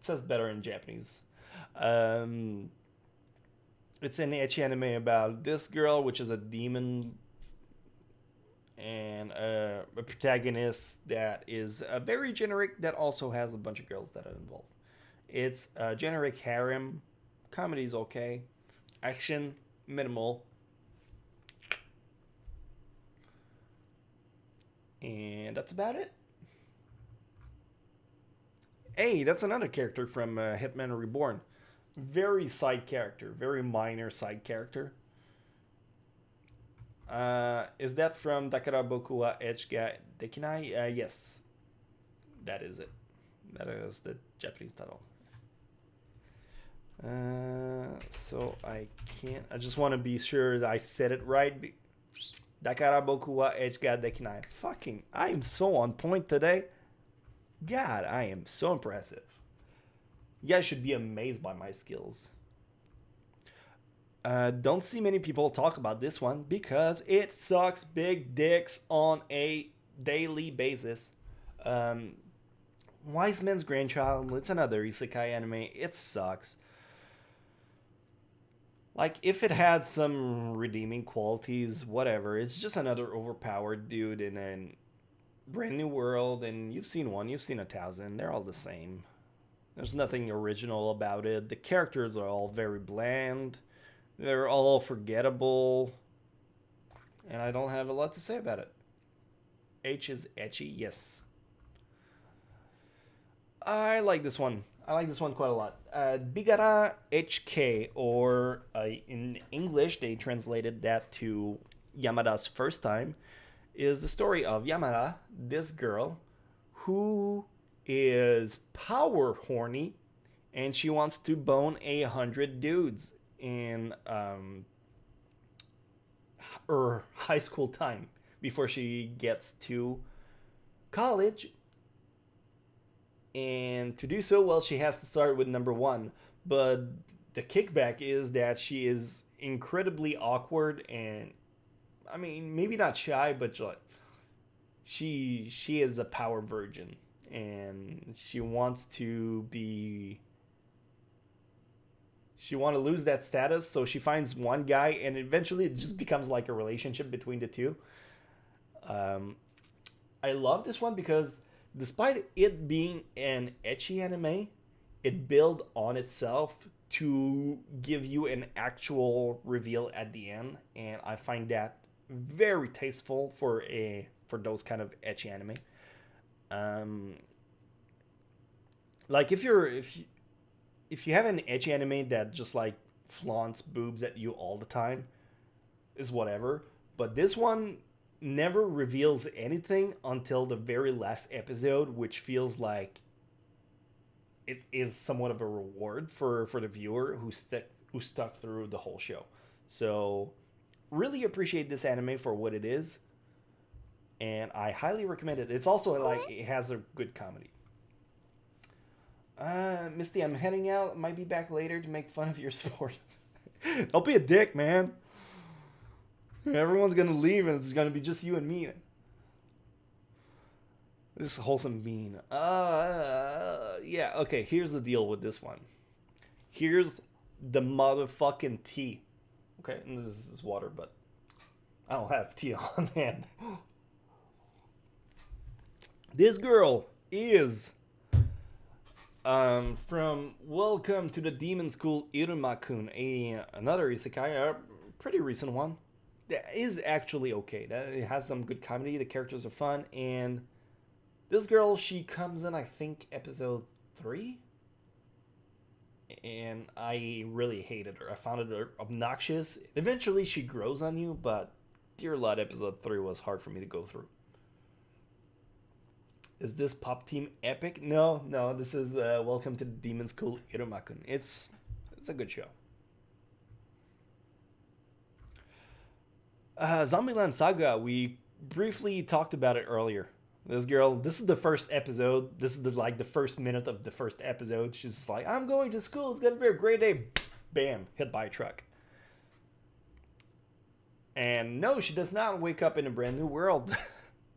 [SPEAKER 1] says better in Japanese. Um, it's an ecchi anime about this girl, which is a demon, and a protagonist that is very generic that also has a bunch of girls that are involved. It's a generic harem. Comedy's okay. Action, minimal. And that's about it. Hey, that's another character from Hitman Reborn. Very side character. Very minor side character. Is that from Dakara Boku wa Echga Dekinai? Yes. That is it. That is the Japanese title. So I can't. I just want to be sure that I said it right. Dakara Boku wa Echga Dekinai. Fucking, I am so on point today. God, I am so impressive. You guys should be amazed by my skills. Don't see many people talk about this one because it sucks big dicks on a daily basis. Um, Wise Man's Grandchild, it's another isekai anime. It sucks. Like, if it had some redeeming qualities, whatever. It's just another overpowered dude in a brand new world, and you've seen one, you've seen 1,000. They're all the same. There's nothing original about it. The characters are all very bland. They're all forgettable. And I don't have a lot to say about it. H is etchy, yes. I like this one. I like this one quite a lot. Bigara HK, or in English, they translated that to Yamada's first time, is the story of Yamada, this girl, who is power horny, and she wants to bone 100 dudes in her high school time before she gets to college. And to do so, well, she has to start with number one. But the kickback is that she is incredibly awkward and, I mean, maybe not shy, but she is a power virgin, and she wants to lose that status, so she finds one guy, and eventually it just becomes like a relationship between the two. I love this one because despite it being an ecchi anime, it built on itself to give you an actual reveal at the end, and I find that very tasteful for those kind of ecchi anime. Like if you have an ecchi anime that just like flaunts boobs at you all the time, is whatever. But this one never reveals anything until the very last episode, which feels like it is somewhat of a reward for the viewer who stuck through the whole show. So really appreciate this anime for what it is, and I highly recommend it. It's also like it has a good comedy. Misty, I'm heading out. Might be back later to make fun of your sport. Don't be a dick, man. Everyone's gonna leave and it's gonna be just you and me. This is wholesome bean. Yeah, okay, here's the deal with this one. Here's the motherfucking tea. Okay, and this is water, but I don't have tea on hand. This girl is from Welcome to the Demon School Irumakun, another isekai, a pretty recent one. That is actually okay. It has some good comedy, the characters are fun, and this girl, she comes in, I think, episode 3? And I really hated her. I found her obnoxious. Eventually, she grows on you, but dear Lord, episode 3 was hard for me to go through. Is this Pop Team epic? No. This is Welcome to the Demon School Irumakun. It's a good show. Zombieland Saga, we briefly talked about it earlier. This girl, this is the first episode. This is the first minute of the first episode. She's just like, I'm going to school. It's going to be a great day. Bam, hit by a truck. And no, she does not wake up in a brand new world.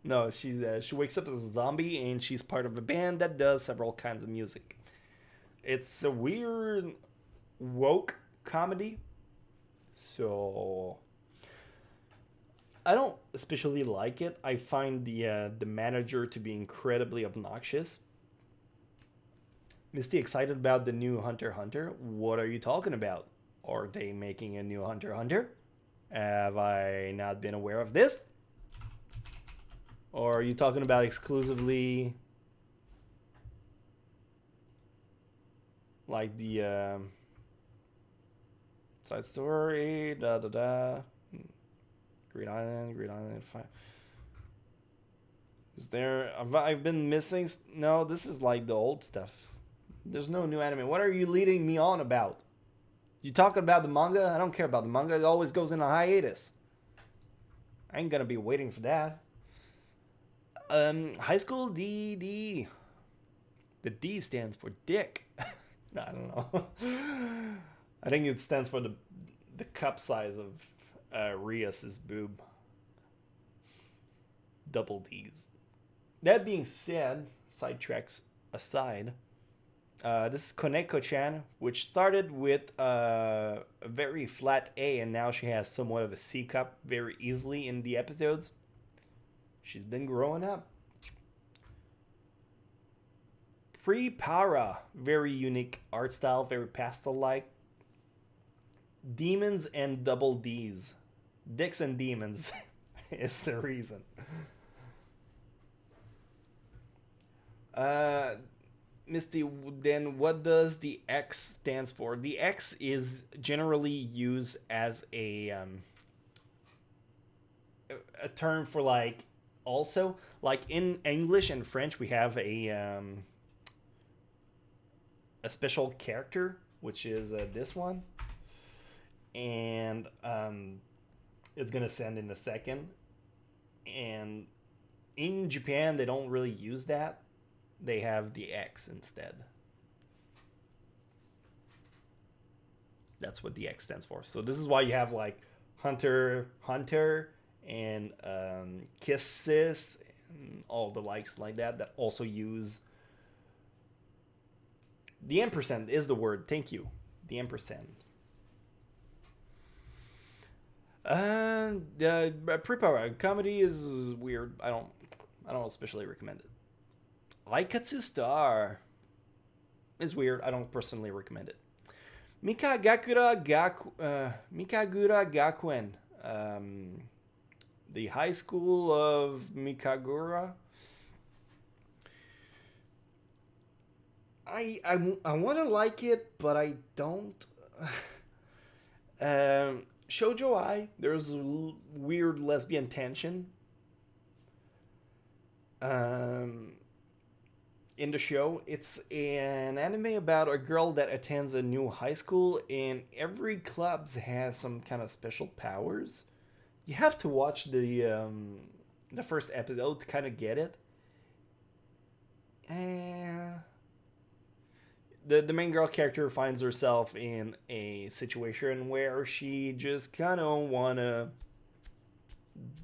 [SPEAKER 1] No, she wakes up as a zombie, and she's part of a band that does several kinds of music. It's a weird, woke comedy. So I don't especially like it. I find the manager to be incredibly obnoxious. Misty, excited about the new Hunter x Hunter? What are you talking about? Are they making a new Hunter x Hunter? Have I not been aware of this? Or are you talking about exclusively like the side story, Green Island 5. Is there... I've been missing... No, this is like the old stuff. There's no new anime. What are you leading me on about? You talking about the manga? I don't care about the manga. It always goes in a hiatus. I ain't gonna be waiting for that. High School DD. The D stands for dick. No, I don't know. I think it stands for the cup size of Rias's boob. Double D's. That being said, sidetracks aside, this is Koneko-chan, which started with a very flat A, and now she has somewhat of a C cup very easily in the episodes. She's been growing up. Pre-Para, very unique art style, very pastel-like. Demons and Double D's. Dicks and Demons is the reason. Misty, then what does the X stands for? The X is generally used as a term for like also like in English and French we have a special character which is this one, and it's gonna send in a second. And in Japan they don't really use that. They have the X instead. That's what the X stands for. So this is why you have like Hunter, and Kisses, and all the likes like that also use the ampersand is the word. Thank you. The ampersand. The Pre-Para comedy is weird. I don't especially recommend it. Laikatsu Star is weird. I don't personally recommend it. Mikagura Gakuen. The high school of Mikagura. I want to like it, but I don't. Shoujo Ai, there's weird lesbian tension. In the show, it's an anime about a girl that attends a new high school, and every club has some kind of special powers. You have to watch the first episode to kind of get it. And the main girl character finds herself in a situation where she just kind of wanna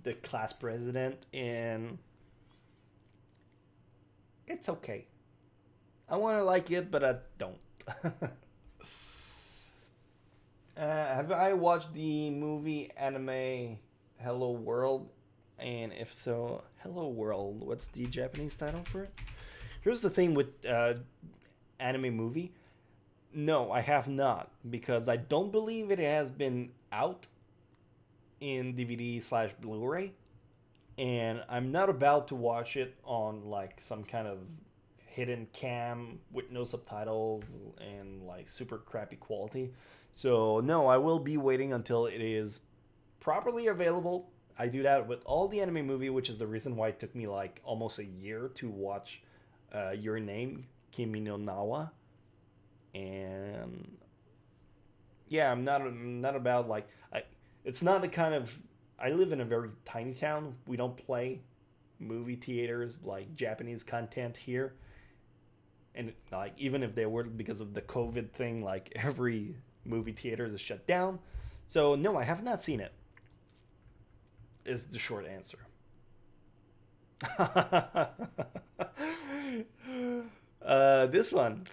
[SPEAKER 1] the class president, and it's okay. I want to like it, but I don't. Have I watched the movie anime Hello World? And if so, Hello World, what's the Japanese title for it? Here's the thing with anime movie. No, I have not, because I don't believe it has been out in DVD/Blu-ray. And I'm not about to watch it on like some kind of hidden cam with no subtitles and like super crappy quality. So no, I will be waiting until it is properly available. I do that with all the anime movie, which is the reason why it took me like almost a year to watch Your Name, Kimi no Nawa. And yeah, I'm not about like it's not the kind of I live in a very tiny town. We don't play movie theaters like Japanese content here. And like even if they were, because of the COVID thing, like every movie theater is shut down. So no, I have not seen it. Is the short answer. This one.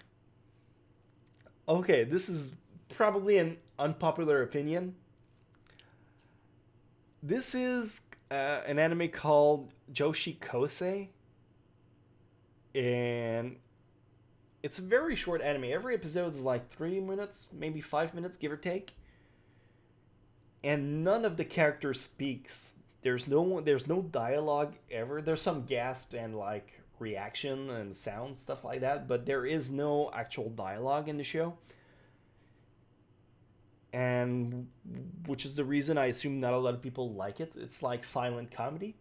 [SPEAKER 1] Okay, this is probably an unpopular opinion. This is an anime called Joshi Kousei, and it's a very short anime. Every episode is like 3 minutes, maybe 5 minutes, give or take. And none of the characters speaks. There's no dialogue ever. There's some gasps and like reaction and sound stuff like that, but there is no actual dialogue in the show. And which is the reason I assume not a lot of people like it. It's like silent comedy.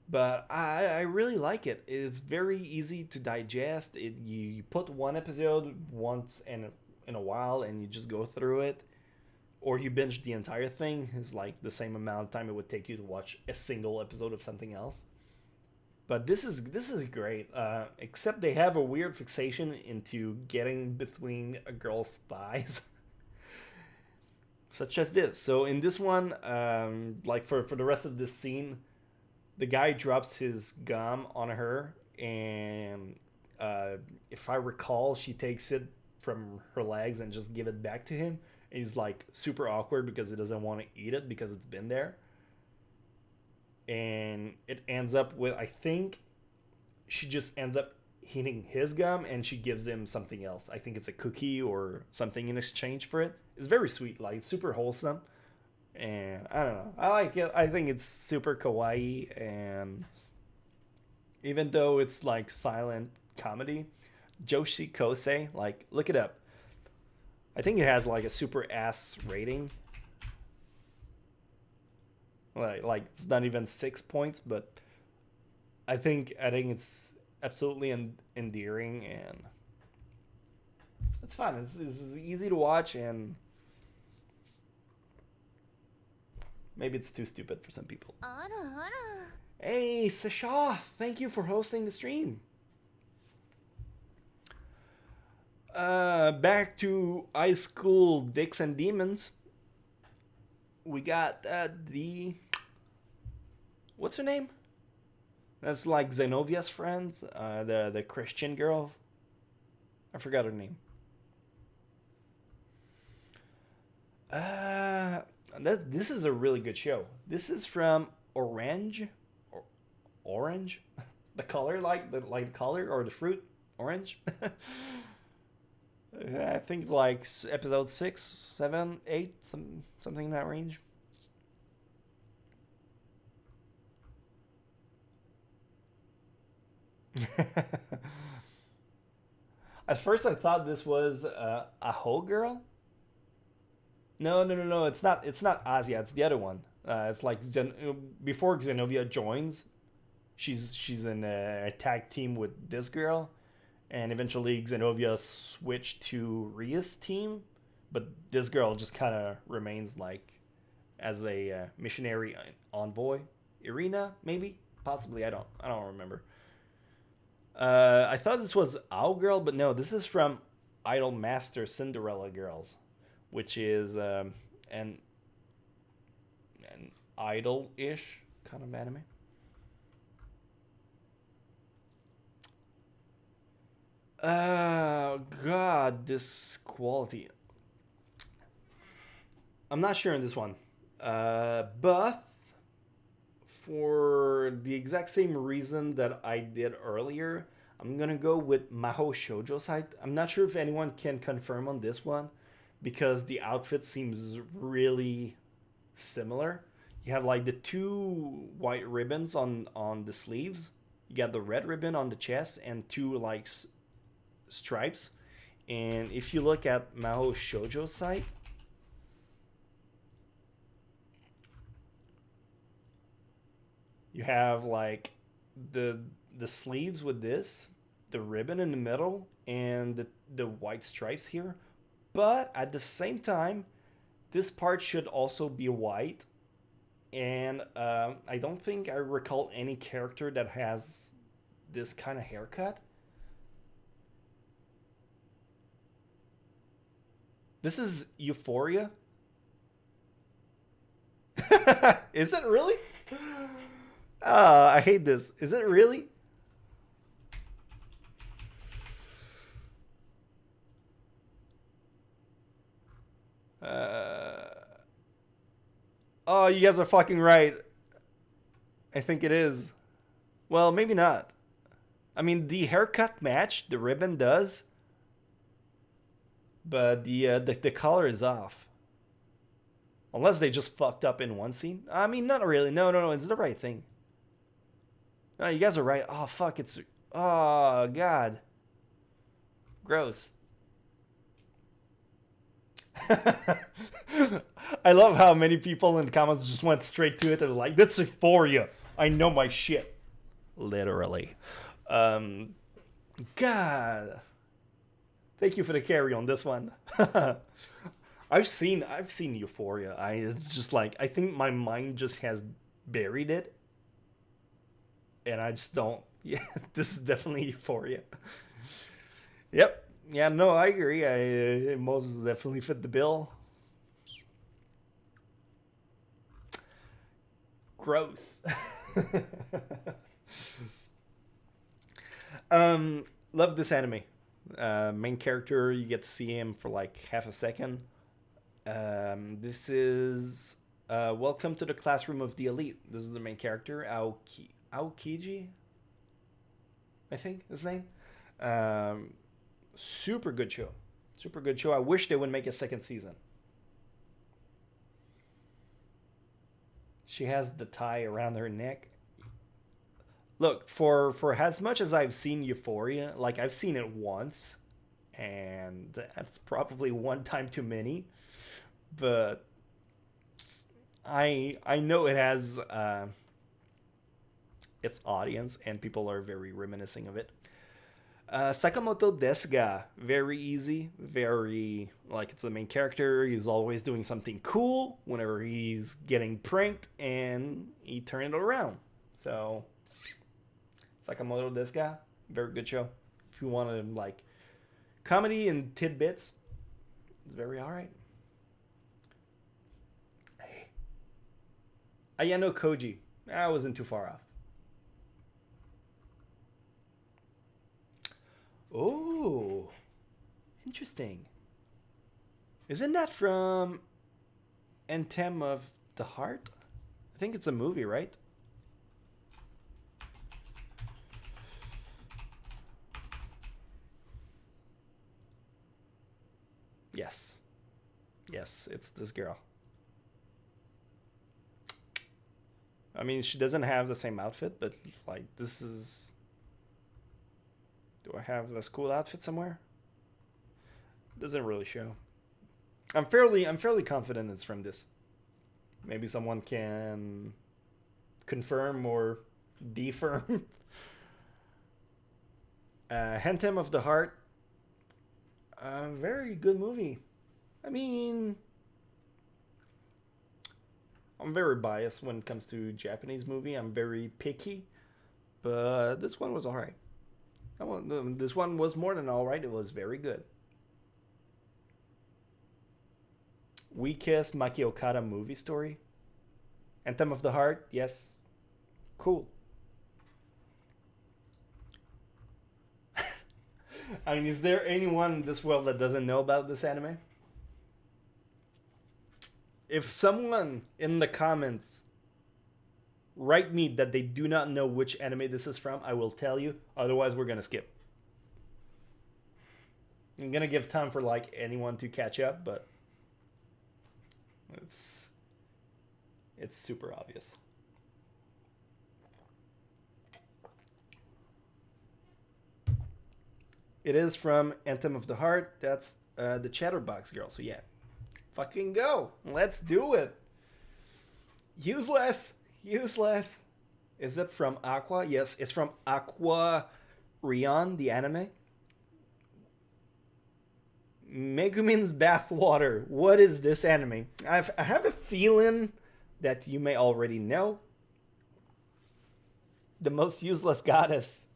[SPEAKER 1] But I really like it. It's very easy to digest. You put one episode once in a while and you just go through it. Or you binge the entire thing. It's like the same amount of time it would take you to watch a single episode of something else. But this is great. Except they have a weird fixation into getting between a girl's thighs. such as this. So in this one, like for the rest of this scene, the guy drops his gum on her, and if I recall, she takes it from her legs and just give it back to him. He's like super awkward because he doesn't want to eat it because it's been there. And it ends up with, I think she just ends up eating his gum and she gives him something else. I think it's a cookie or something in exchange for it. It's very sweet, like it's super wholesome. And I don't know, I like it. I think it's super kawaii, and even though it's like silent comedy, Joshi Kousei, like look it up. I think it has like a super ass rating. Like it's not even 6 points, but I think it's absolutely endearing, and it's fun. It's easy to watch, and maybe it's too stupid for some people. Hey, Sasha, thank you for hosting the stream. Back to high school dicks and demons. We got the... What's her name? That's like Zenovia's friends, the Christian girl. I forgot her name. This is a really good show. This is from Orange, Orange, the color, like the color or the fruit, orange. I think it's like episode 6, 7, 8, something in that range. At first, I thought this was a Ho girl. No. It's not. It's not Asia. It's the other one. It's like before Xenovia joins, she's in a tag team with this girl, and eventually Xenovia switched to Ria's team, but this girl just kind of remains like as a missionary envoy. Irina, maybe, possibly. I don't remember. I thought this was Owl Girl, but no, this is from Idol Master Cinderella Girls, which is an idol-ish kind of anime. God, this quality. I'm not sure in this one. But for the exact same reason that I did earlier, I'm gonna go with Mahou Shoujo site. I'm not sure if anyone can confirm on this one, because the outfit seems really similar. You have like the 2 white ribbons on the sleeves. You got the red ribbon on the chest and 2 like stripes. And if you look at Mahou Shoujo site, you have like the sleeves with this, the ribbon in the middle, and the white stripes here. But at the same time, this part should also be white. And I don't think I recall any character that has this kind of haircut. This is Euphoria. Is it really? I hate this. Is it really? Oh, you guys are fucking right. I think it is. Well, maybe not. I mean, the haircut match, the ribbon does, but the color is off. Unless they just fucked up in one scene. I mean, not really. No. It's the right thing. No, you guys are right. Oh, fuck. It's... Oh, God. Gross. I love how many people in the comments just went straight to it and were like, that's Euphoria. I know my shit. Literally. God. Thank you for the carry on this one. I've seen Euphoria. It's just like, I think my mind just has buried it. And I just don't. Yeah, this is definitely Euphoria. Yep. Yeah, no, I agree. It most definitely fit the bill. Gross. Love this anime. Main character, you get to see him for like half a second. This is Welcome to the Classroom of the Elite. This is the main character, Aokiji, I think his name. Super good show. Super good show. I wish they would make a second season. She has the tie around her neck. Look, for as much as I've seen Euphoria, like I've seen it once, and that's probably one time too many, but I know it has its audience, and people are very reminiscing of it. Sakamoto desu ga. Very easy. Very, like, it's the main character. He's always doing something cool whenever he's getting pranked, and he turned it around. So, Sakamoto desu ga. Very good show. If you want to, like, comedy and tidbits, it's very alright. Hey. Ayano Koji. I wasn't too far off. Oh, interesting. Isn't that from Anthem of the Heart? I think it's a movie, right? Yes. Yes, it's this girl. I mean, she doesn't have the same outfit, but like this is... Do I have this cool outfit somewhere? Doesn't really show. I'm fairly confident it's from this. Maybe someone can confirm or defirm. Anthem of the Heart. Very good movie. I mean, I'm very biased when it comes to Japanese movie. I'm very picky, but this one was alright. This one was more than alright. It was very good. Weakest Maki Okada movie story. Anthem of the Heart. Yes. Cool. I mean, is there anyone in this world that doesn't know about this anime? If someone in the comments write me that they do not know which anime this is from, I will tell you. Otherwise, we're going to skip. I'm going to give time for like anyone to catch up, but it's super obvious. It is from Anthem of the Heart. That's the Chatterbox girl. So yeah, fucking go. Let's do it. Useless. Useless. Is it from Aqua? Yes, it's from Aqua Rion, the anime. Megumin's Bathwater. What is this anime? I have a feeling that you may already know. The most useless goddess.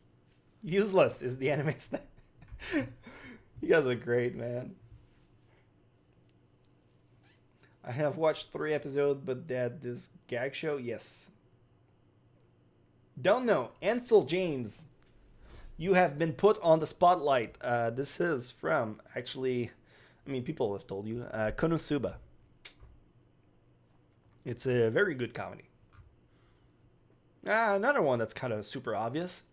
[SPEAKER 1] Useless is the anime's name. You guys are great, man. I have watched 3 episodes, but that this gag show, yes. Don't know. Ansel James, you have been put on the spotlight. This is from, actually, I mean, people have told you, KonoSuba. It's a very good comedy. Another one that's kind of super obvious.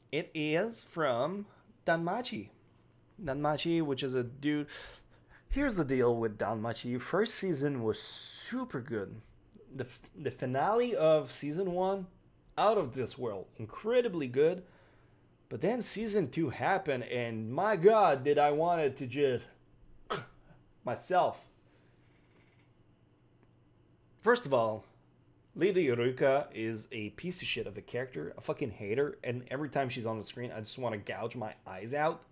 [SPEAKER 1] It is from Danmachi. Danmachi, which is a dude... Here's the deal with Danmachi. First season was super good. The finale of season 1, out of this world. Incredibly good. But then season 2 happened, and my god, did I want it to just... myself. First of all, Lady Iruka is a piece of shit of a character. I fucking hate her, and every time she's on the screen, I just want to gouge my eyes out.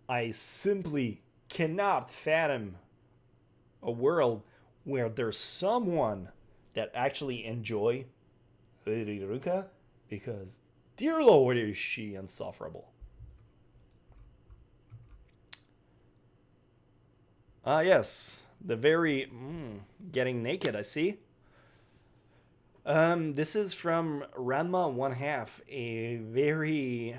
[SPEAKER 1] I simply cannot fathom a world where there's someone that actually enjoy Lady Iruka, because dear lord is she insufferable. Ah, yes. The very getting naked, I see. This is from Ranma One Half, a very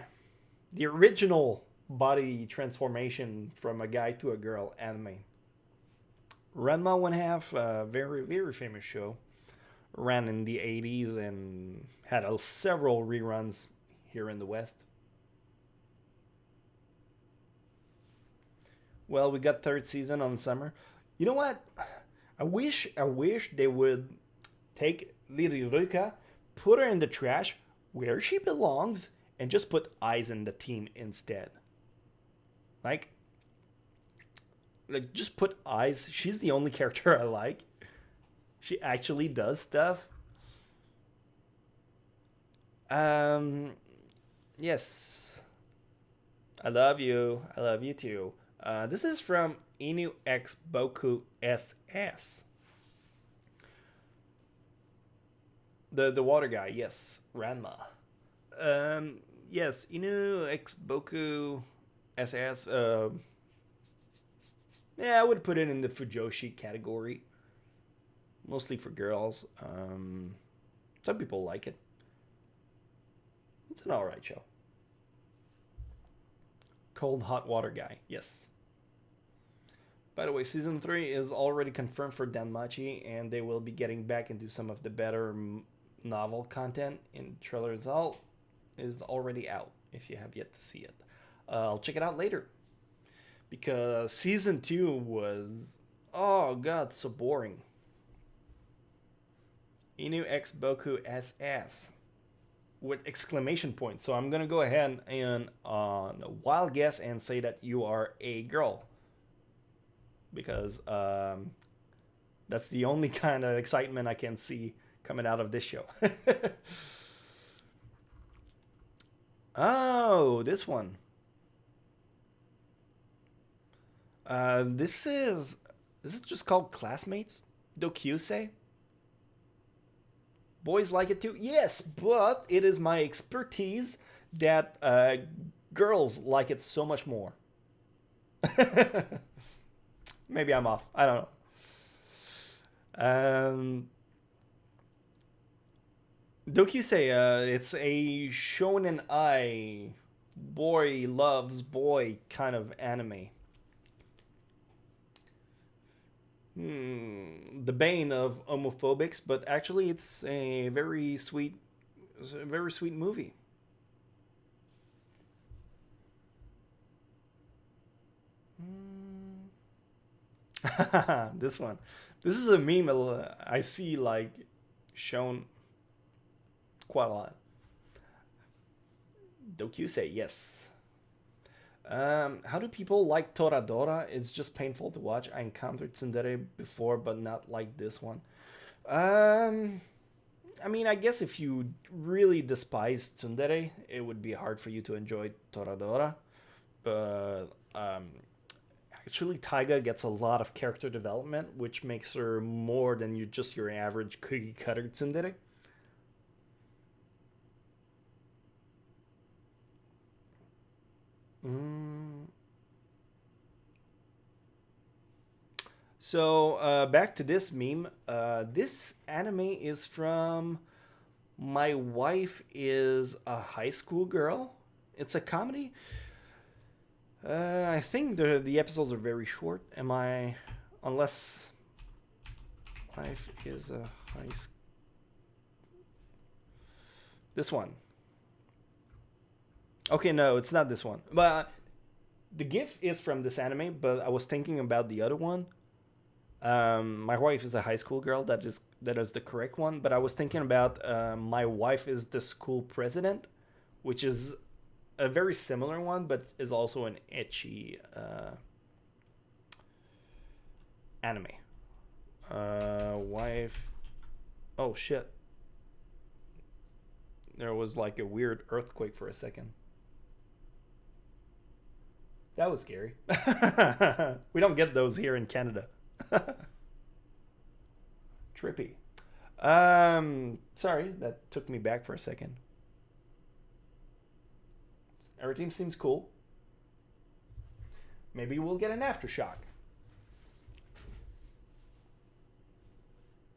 [SPEAKER 1] the original body transformation from a guy to a girl anime. Ranma One Half, very very famous show, ran in the 80s and had several reruns here in the West. Well, we got third season on summer. You know what? I wish they would take Liriruka, put her in the trash where she belongs, and just put eyes in the team instead. Like, just put eyes. She's the only character I like. She actually does stuff. Um, yes, I love you. I love you too. This is from Inu X Boku SS. The water guy, yes, Ranma. Um, yes, Inu X Boku SS. Yeah, I would put it in the Fujoshi category, mostly for girls. Some people like it. It's an alright show. Cold hot water guy, yes. By the way, season 3 is already confirmed for Danmachi, and they will be getting back into some of the better novel content. In trailer result is already out if you have yet to see it. I'll check it out later because season 2 was, oh god, so boring. Inu X Boku SS with exclamation points. So I'm gonna go ahead and on a wild guess and say that you are a girl because that's the only kind of excitement I can see coming out of this show. Oh, this one. This is just called Classmates. Do Kousei. Boys like it too. Yes, but it is my expertise that girls like it so much more. Maybe I'm off. I don't know. Dokusei, it's a shonen ai boy loves boy kind of anime. The bane of homophobics, but actually it's a very sweet movie. This one, this is a meme I see like shown quite a lot. Dokusei, yes. How do people like Toradora? It's just painful to watch. I encountered tsundere before, but not like this one. Um, I mean, I guess if you really despise tsundere, it would be hard for you to enjoy Toradora. But actually, Taiga gets a lot of character development, which makes her more than your average cookie cutter tsundere. Mm. So back to this meme. This anime is from My Wife is a High School Girl. It's a comedy. I think the episodes are very short. Am I? Unless Wife is a high school. This one. Okay, no, it's not this one. But the GIF is from this anime. But I was thinking about the other one. My wife is a high school girl. That is the correct one. But I was thinking about my wife is the school president, which is a very similar one, but is also an ecchi anime. Wife. Oh shit! There was like a weird earthquake for a second. That was scary. We don't get those here in Canada. Trippy. Sorry, that took me back for a second. Everything seems cool. Maybe we'll get an aftershock.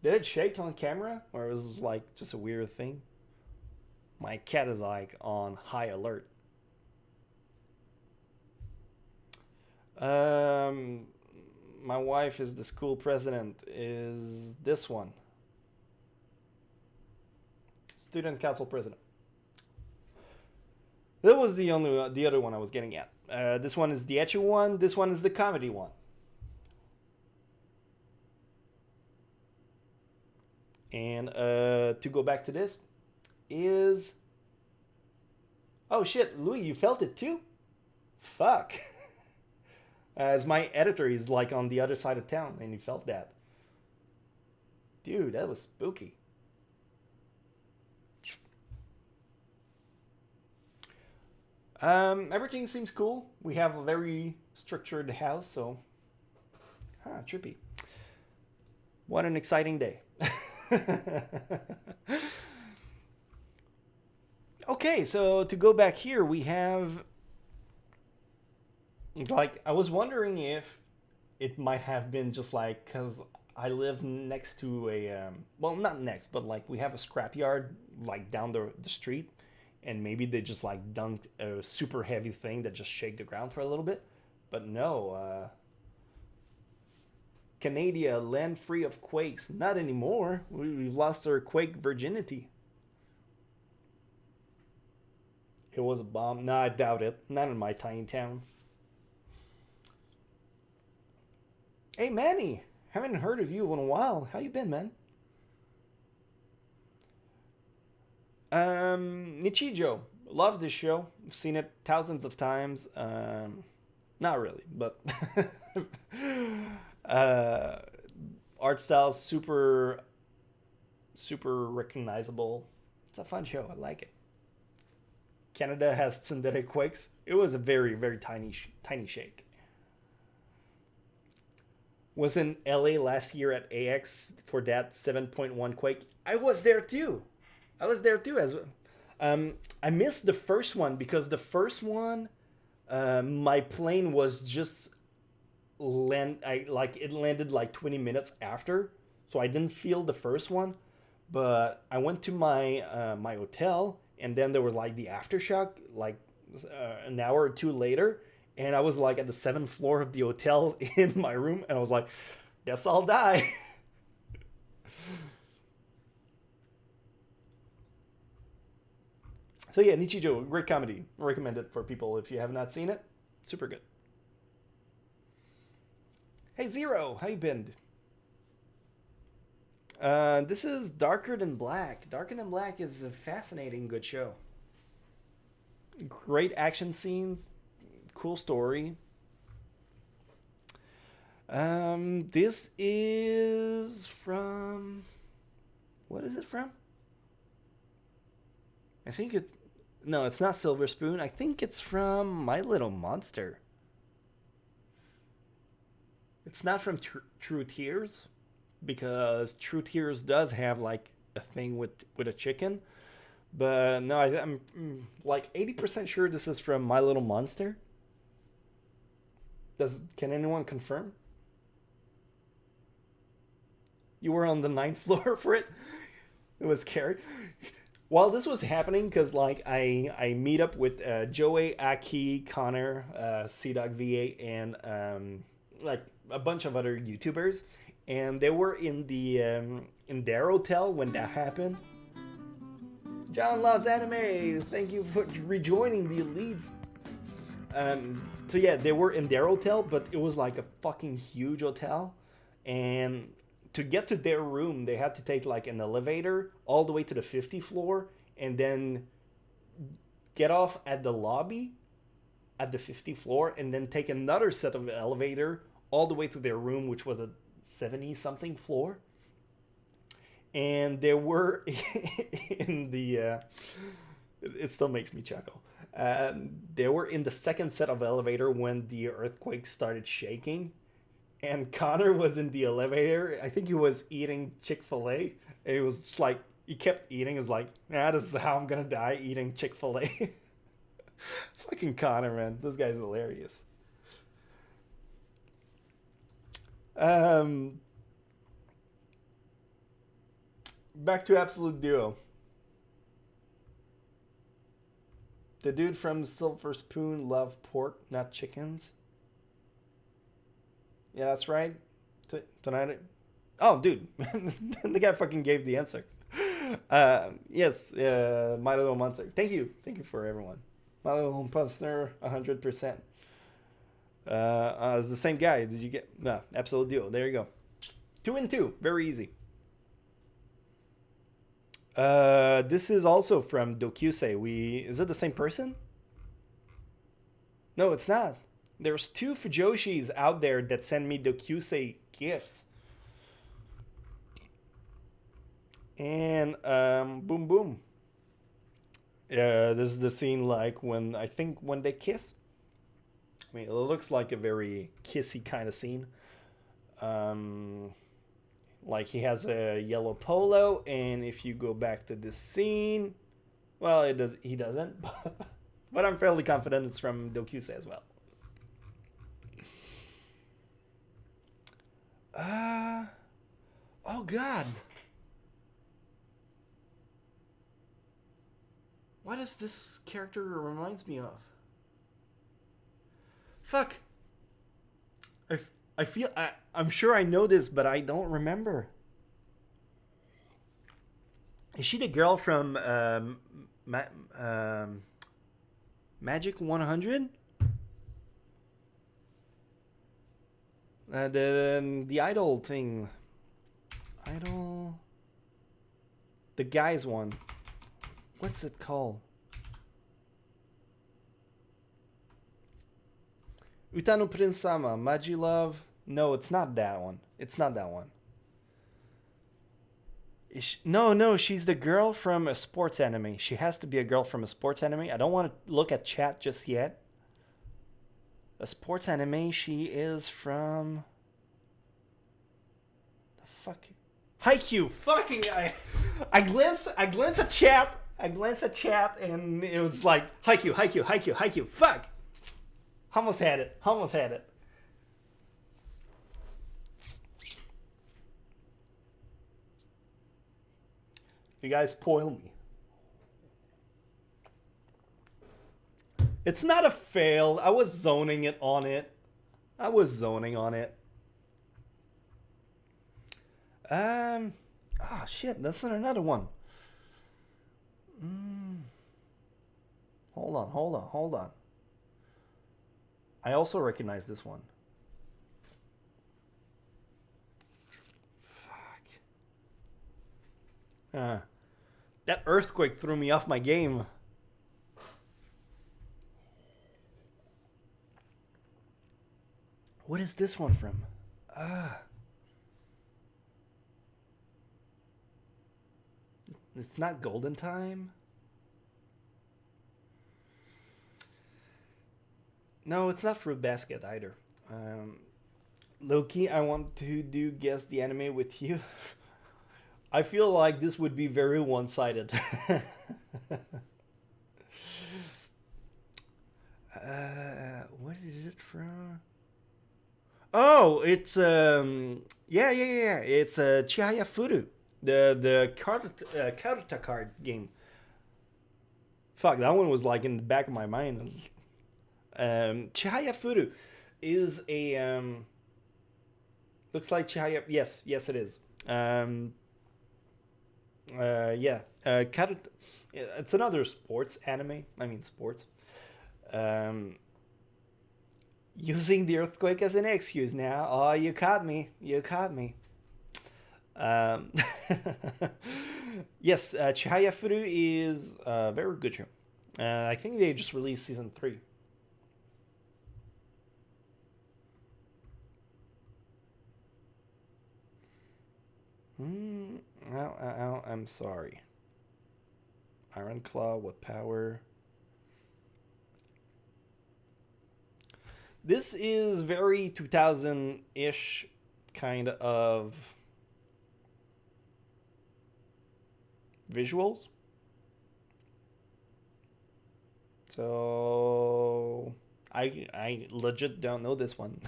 [SPEAKER 1] Did it shake on camera, or was it like just a weird thing? My cat is like on high alert. My wife is the school president. Is this one? Student council president. That was the other one I was getting at. This one is the ecchi one. This one is the comedy one. And to go back to this is... Oh shit, Louis, you felt it too? Fuck. As my editor is like on the other side of town and he felt that. Dude, that was spooky. Everything seems cool. We have a very structured house, so... trippy. What an exciting day. Okay, so to go back here, we have... Like, I was wondering if it might have been just like... Because I live next to a... well, not next, but like we have a scrapyard like down the street. And maybe they just like dunked a super heavy thing that just shake the ground for a little bit. But no, Canada, land free of quakes. Not anymore. We've lost our quake virginity. It was a bomb. No, I doubt it. Not in my tiny town. Hey, Manny. Haven't heard of you in a while. How you been, man? Nichijou. Love this show. I've seen it thousands of times. Not really, but art style's super recognizable. It's a fun show. I like it. Canada has tsundere quakes. It was a very tiny shake. Was in LA last year at AX for that 7.1 quake. I was there too. As I missed the first one because the first one, my plane was just it landed like 20 minutes after, so I didn't feel the first one. But I went to my my hotel, and then there was like the aftershock, like an hour or two later, and I was like at the 7th floor of the hotel in my room, and I was like, guess I'll die. So yeah, Nichijou, great comedy. Recommend it for people if you have not seen it. Super good. Hey Zero, how you been? This is Darker Than Black. Darker Than Black is a fascinating, good show. Great action scenes, cool story. This is from... What is it from? I think it's... No, it's not Silver Spoon. I think it's from My Little Monster. It's not from True Tears, because True Tears does have like a thing with a chicken. But no, I'm like 80% sure this is from My Little Monster. Can anyone confirm? You were on the 9th floor for it? It was scary. While this was happening, because like I meet up with Joey, Aki, Connor, C-Dog-VA, and like a bunch of other YouTubers, and they were in the in their hotel when that happened. John loves anime. Thank you for rejoining the elite. So yeah, they were in their hotel, but it was like a fucking huge hotel, and to get to their room, they had to take like an elevator all the way to the 50th floor and then get off at the lobby at the 50th floor and then take another set of elevator all the way to their room, which was a 70-something floor. And they were in the... it still makes me chuckle. They were in the second set of elevator when the earthquake started shaking. And Connor was in the elevator. I think he was eating Chick-fil-A. It was just like, he kept eating. It was like, this is how I'm going to die, eating Chick-fil-A. Fucking Connor, man. This guy's hilarious. Back to Absolute Duo. The dude from Silver Spoon loved pork, not chickens. Yeah, that's right. Tonight. Oh, dude, the guy fucking gave the answer. Yes, My Little Monster. Thank you for everyone. My Little Monster, 100%. It's the same guy. Did you get? No, Absolute Duo. There you go. 2 and 2, very easy. This is also from Dokusei. Is it the same person? No, it's not. There's 2 Fujoshis out there that send me Dokusei gifts. And boom boom. This is the scene like when they kiss. I mean, it looks like a very kissy kind of scene. Like he has a yellow polo, and if you go back to this scene, well, he doesn't, but I'm fairly confident it's from Dokusei as well. Oh god. What does this character reminds me of? Fuck. I'm sure I know this, but I don't remember. Is she the girl from Magic 100? The idol thing. Idol. The guys one. What's it called? Utano Prince-sama, Maji Love. No, it's not that one. It's not that one. No, she's the girl from a sports anime. She has to be a girl from a sports anime. I don't want to look at chat just yet. A sports anime, she is from... The fuck? Haikyuu! Fucking... I glance at chat. I glance at chat and it was like, Haikyuu. Fuck! Almost had it. You guys spoil me. It's not a fail. I was zoning on it. Shit, that's another one. Hold on. I also recognize this one. Fuck. That earthquake threw me off my game. What is this one from? It's not Golden Time. No, it's not Fruit Basket either. Loki, I want to guess the anime with you. I feel like this would be very one-sided. What is it from? Oh, it's yeah. It's Chihaya Furu, the Karuta card game. Fuck, that one was like in the back of my mind. Chihaya Furu is a looks like Chihaya. Yes, it is. Karuta. It's another sports anime. I mean sports. Using the earthquake as an excuse now. Oh, you caught me. Yes, Chihaya Furu is a very good show. I think they just released season 3. I'm sorry. Iron Claw with power. This is very 2000-ish kind of visuals. So I legit don't know this one.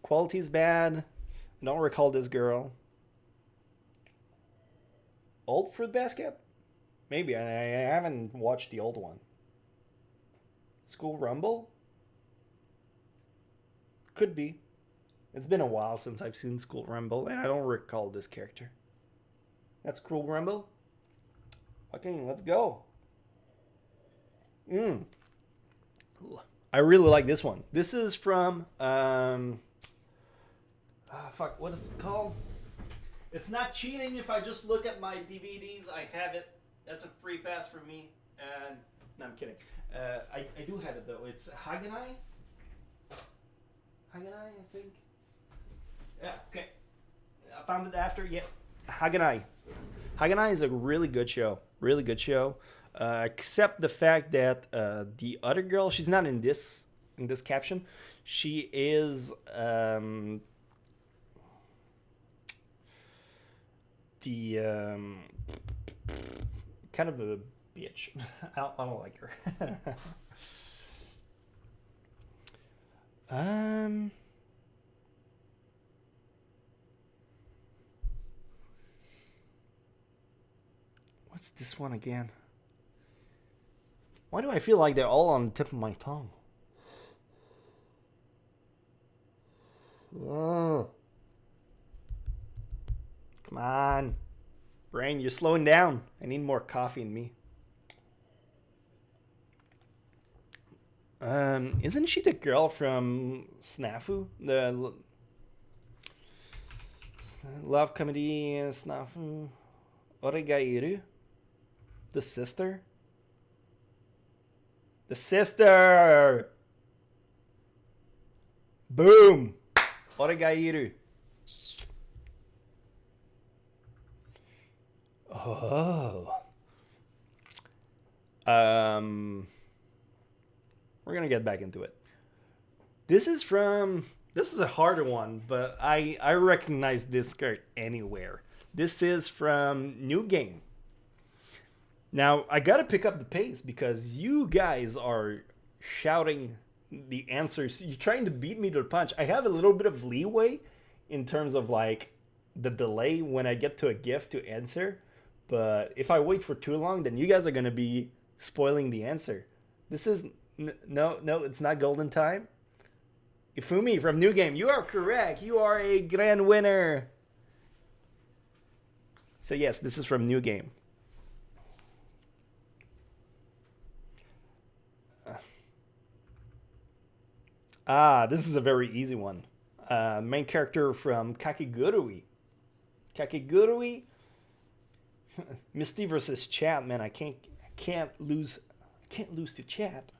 [SPEAKER 1] Quality's bad. I don't recall this girl. Old Fruit Basket? Maybe. I haven't watched the old one. School Rumble? Could be. It's been a while since I've seen School Rumble, and I don't recall this character. That's School Rumble? Okay, let's go. I really like this one. This is from fuck, what is it called? It's not cheating if I just look at my DVDs. I have it. That's a free pass for me. And no, I'm kidding. I do have it though. It's Hagenai. Hagenai, I think. Yeah. Okay. I found it after. Yeah. Hagenai. Hagenai is a really good show. Really good show. Except the fact that the other girl, she's not in this caption. She is the kind of a bitch. I don't like her. What's this one again? Why do I feel like they're all on the tip of my tongue? Oh. Come on. Brain, you're slowing down. I need more coffee in me. Isn't she the girl from Snafu? The love comedy Snafu? Oregairu? The sister? The sister! Boom! Oregairu. Oh. We're gonna get back into it. This is a harder one, but I recognize this skirt anywhere. This is from New Game. Now, I gotta pick up the pace because you guys are shouting the answers. You're trying to beat me to the punch. I have a little bit of leeway in terms of like the delay when I get to a gift to answer. But if I wait for too long, then you guys are gonna be spoiling the answer. This is no, it's not golden time. Ifumi from New Game, you are correct. You are a grand winner. So yes, this is from New Game. This is a very easy one. Main character from Khaki Guru. Khaki Guru. Misty versus Chat, man. I can't lose to Chat.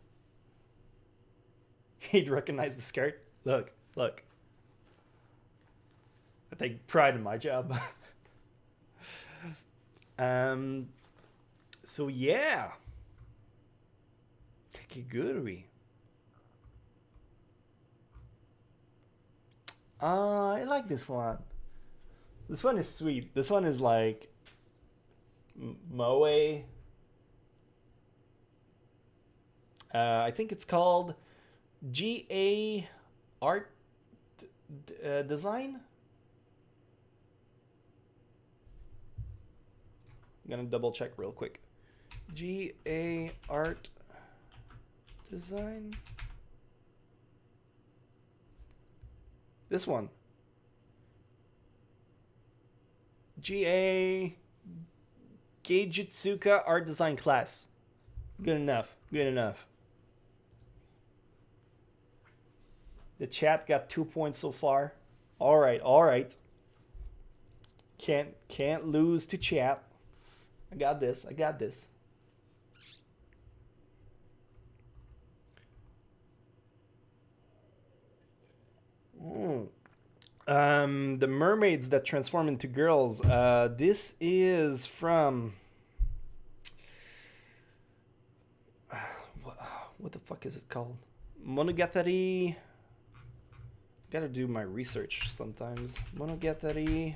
[SPEAKER 1] He'd recognize the skirt. Look. I take pride in my job. So yeah. Khaki Guru. I like this one. This one is sweet. This one is like Moe. I think it's called GA Art Design. I'm gonna double check real quick. GA Art Design. This one. GA Geijutsuka Art Design class. Good enough. The chat got 2 points so far. All right. Can't lose to chat. I got this. The mermaids that transform into girls. This is from what the fuck is it called? Monogatari. Gotta do my research sometimes. Monogatari.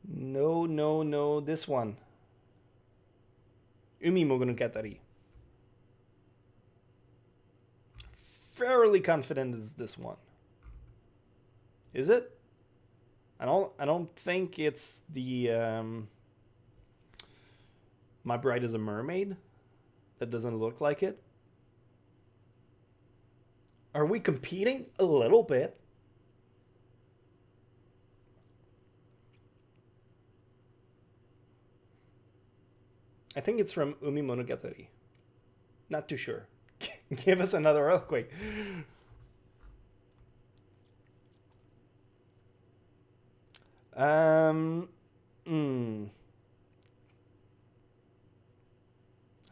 [SPEAKER 1] No. This one. Umi Monogatari. Fairly confident it's this one. Is it? I don't think it's the My Bride is a Mermaid. That doesn't look like it. Are we competing? A little bit. I think it's from Umi Monogatari. Not too sure. Give us another earthquake. Um, mm,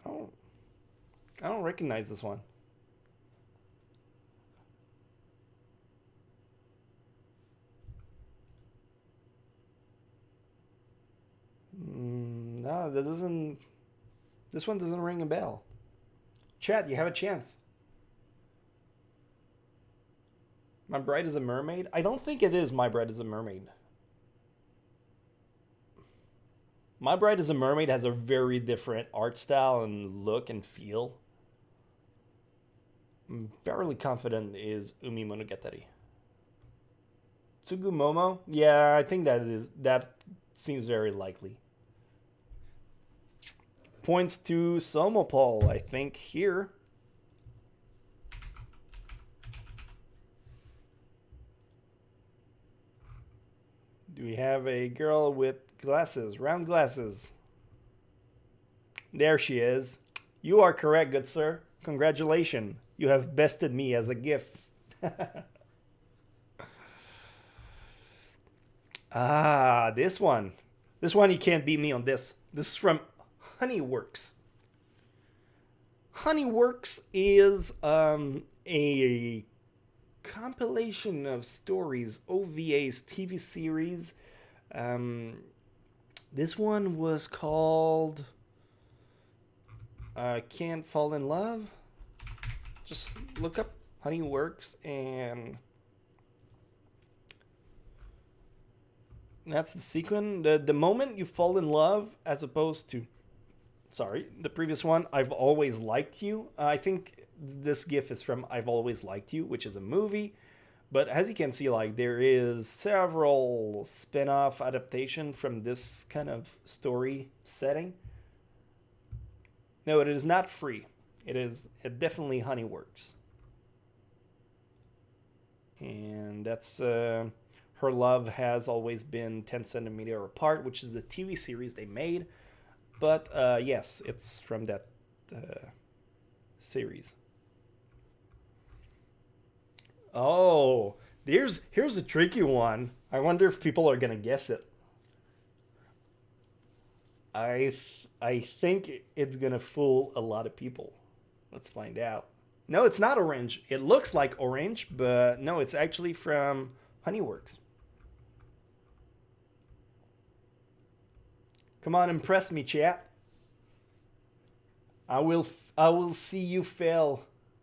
[SPEAKER 1] I don't, I don't recognize this one. No, that doesn't. This one doesn't ring a bell. Chat, you have a chance. My Bride is a Mermaid? I don't think it is My Bride is a Mermaid. My Bride is a Mermaid has a very different art style and look and feel. I'm fairly confident it is Umi Monogatari. Tsugumomo? Yeah, I think that seems very likely. Points to Somopol, I think, here. Do we have a girl with glasses, round glasses? There she is. You are correct, good sir. Congratulations. You have bested me as a gift. Ah, this one. This one, you can't beat me on this. This is from Honeyworks. Honeyworks is a compilation of stories, OVAs, TV series. This one was called Can't Fall in Love. Just look up Honeyworks and that's the sequence. The moment you fall in love, as opposed to, sorry, the previous one, I've Always Liked You. I think this gif is from I've Always Liked You, which is a movie. But as you can see, like, there is several spin-off adaptation from this kind of story setting. No, it is not free. It definitely Honeyworks. And that's Her Love Has Always Been 10 Centimeter Apart, which is the TV series they made. But yes, it's from that series. Oh, here's a tricky one. I wonder if people are gonna guess it. I think it's gonna fool a lot of people. Let's find out. No, it's not orange. It looks like orange, but no, it's actually from Honeyworks. Come on, impress me, chat. I will see you fail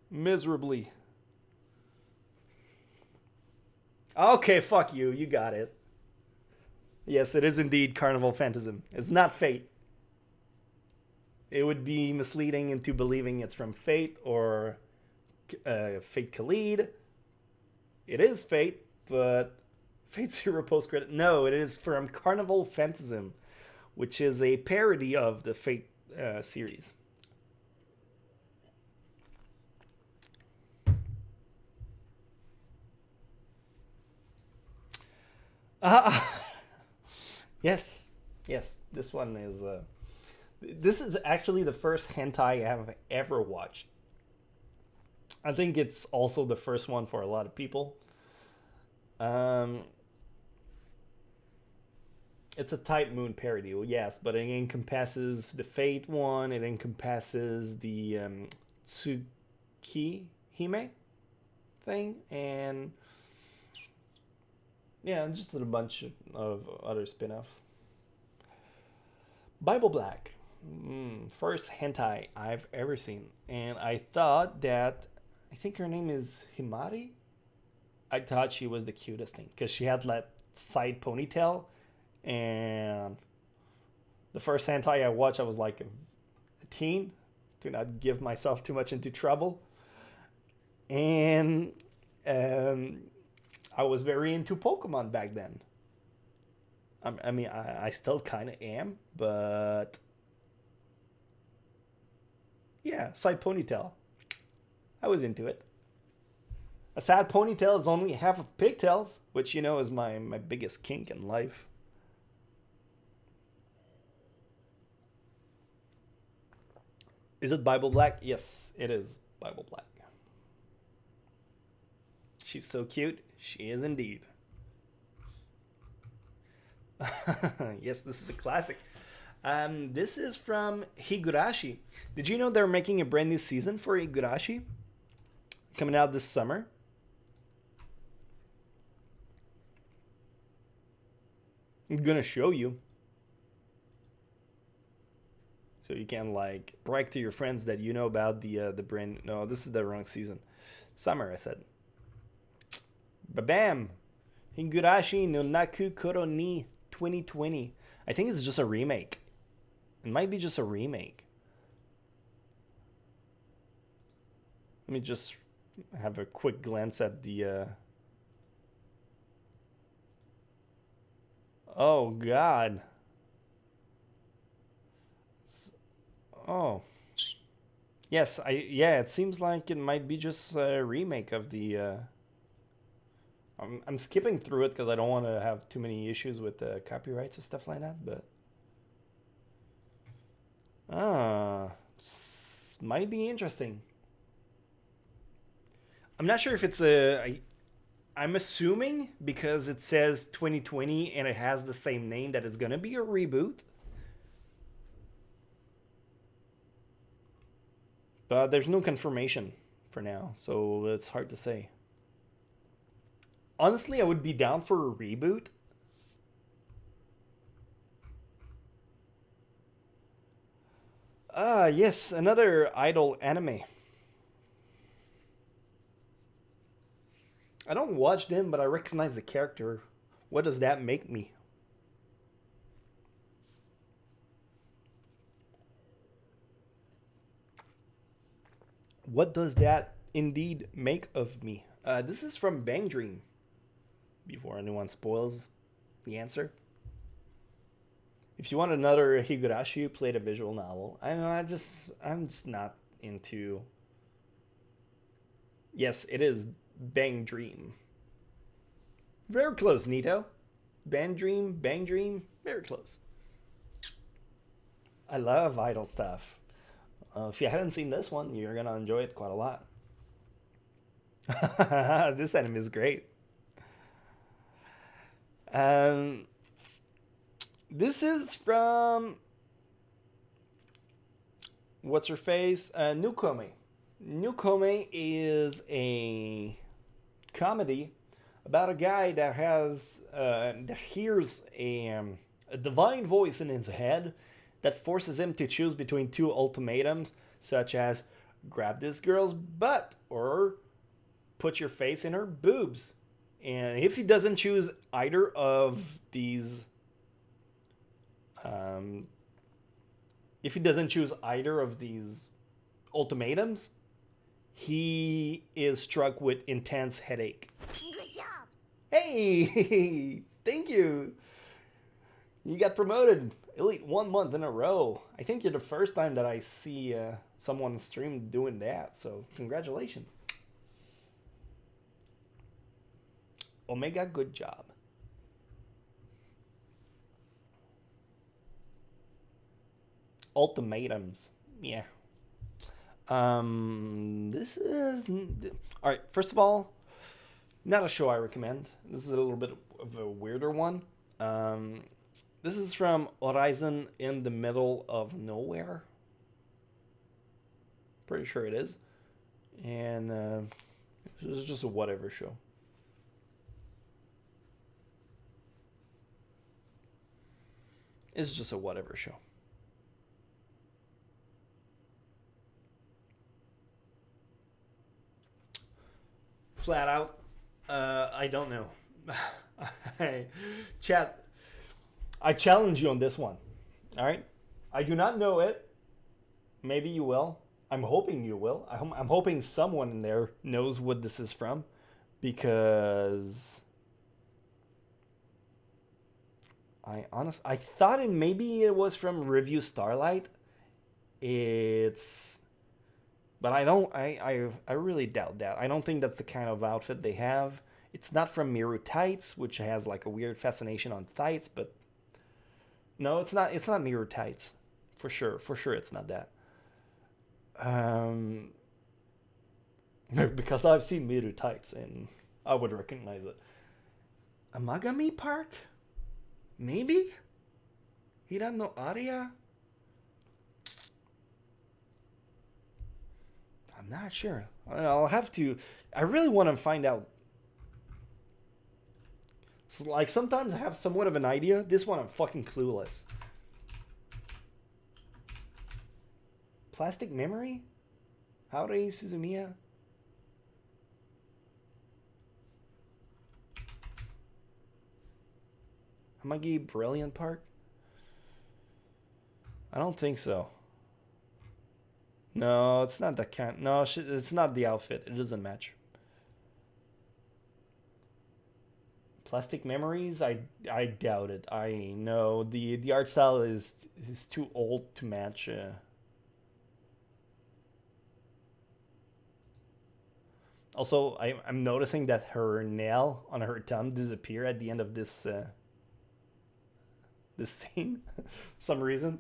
[SPEAKER 1] miserably. Okay, fuck you. You got it. Yes, it is indeed Carnival Phantasm. It's not Fate. It would be misleading into believing it's from Fate or Fate Khalid. It is Fate, but Fate Zero post credit. No, it is from Carnival Phantasm, which is a parody of the Fate series. Yes, yes. This one is. This is actually the first hentai I have ever watched. I think it's also the first one for a lot of people. It's a Type Moon parody, well, yes, but it encompasses the Fate one. It encompasses the Tsukihime thing, and yeah, just a bunch of other spin-off. Bible Black. First hentai I've ever seen. And I thought that, I think her name is Himari? I thought she was the cutest thing because she had that side ponytail. And the first hentai I watched, I was like a teen. Do not give myself too much into trouble. And I was very into Pokemon back then. I mean, I still kind of am, but yeah, side ponytail. I was into it. A sad ponytail is only half of pigtails, which you know is my biggest kink in life. Is it Bible Black? Yes, it is Bible Black. She's so cute. She is indeed. Yes, this is a classic. This is from Higurashi. Did you know they're making a brand new season for Higurashi? Coming out this summer. I'm gonna show you. So you can like brag to your friends that you know about the brand. No, this is the wrong season. Summer, I said. Ba-bam! Higurashi no Naku Koro ni 2020. I think it's just a remake. It might be just a remake. Let me just have a quick glance at the... Oh, God. Oh. Yes, yeah, it seems like it might be just a remake of the... I'm skipping through it because I don't want to have too many issues with the copyrights and stuff like that, but... might be interesting. I'm not sure if it's I'm assuming because it says 2020 and it has the same name that it's gonna be a reboot. But there's no confirmation for now, so it's hard to say. Honestly, I would be down for a reboot. Yes, another idol anime. I don't watch them, but I recognize the character. What does that make me? What does that indeed make of me? This is from Bang Dream. Before anyone spoils the answer. If you want another Higurashi, play the visual novel. I know, I'm just not into... Yes, it is Bang Dream. Very close, Nito. Bang Dream, very close. I love idol stuff. If you haven't seen this one, you're gonna enjoy it quite a lot. This anime is great. This is from what's her face? Nukome. Nukome is a comedy about a guy that has that hears a divine voice in his head that forces him to choose between two ultimatums, such as grab this girl's butt or put your face in her boobs. And if he doesn't choose either of these, ultimatums, he is struck with intense headache. Good job. Hey, thank you. You got promoted. Elite 1 month in a row. I think you're the first time that I see someone stream doing that. So congratulations. Omega, good job. Ultimatums. Yeah. This is... Alright, first of all, not a show I recommend. This is a little bit of a weirder one. This is from Horizon in the Middle of Nowhere. Pretty sure it is. And this is just a whatever show. It's just a whatever show. Flat out, I don't know. Chat, I challenge you on this one. All right? I do not know it. Maybe you will. I'm hoping you will. I'm hoping someone in there knows what this is from, because I thought maybe it was from Review Starlight. It's, but I don't. I really doubt that. I don't think that's the kind of outfit they have. It's not from Miru Tights, which has like a weird fascination on tights, but no, it's not. It's not Miru Tights, for sure. For sure, it's not that. Um, because I've seen Miru Tights and I would recognize it. Amagami Park, maybe. Hiran no Aria. I'm not sure. I'll have to. I really want to find out. So, like, sometimes I have somewhat of an idea. This one I'm fucking clueless. Plastic Memory? Haurei Suzumiya? Hamagi Brilliant Park? I don't think so. No, it's not that kind. No, it's not the outfit. It doesn't match. Plastic Memories? I doubt it. I know the art style is too old to match. Also, I'm noticing that her nail on her thumb disappeared at the end of this this scene for some reason.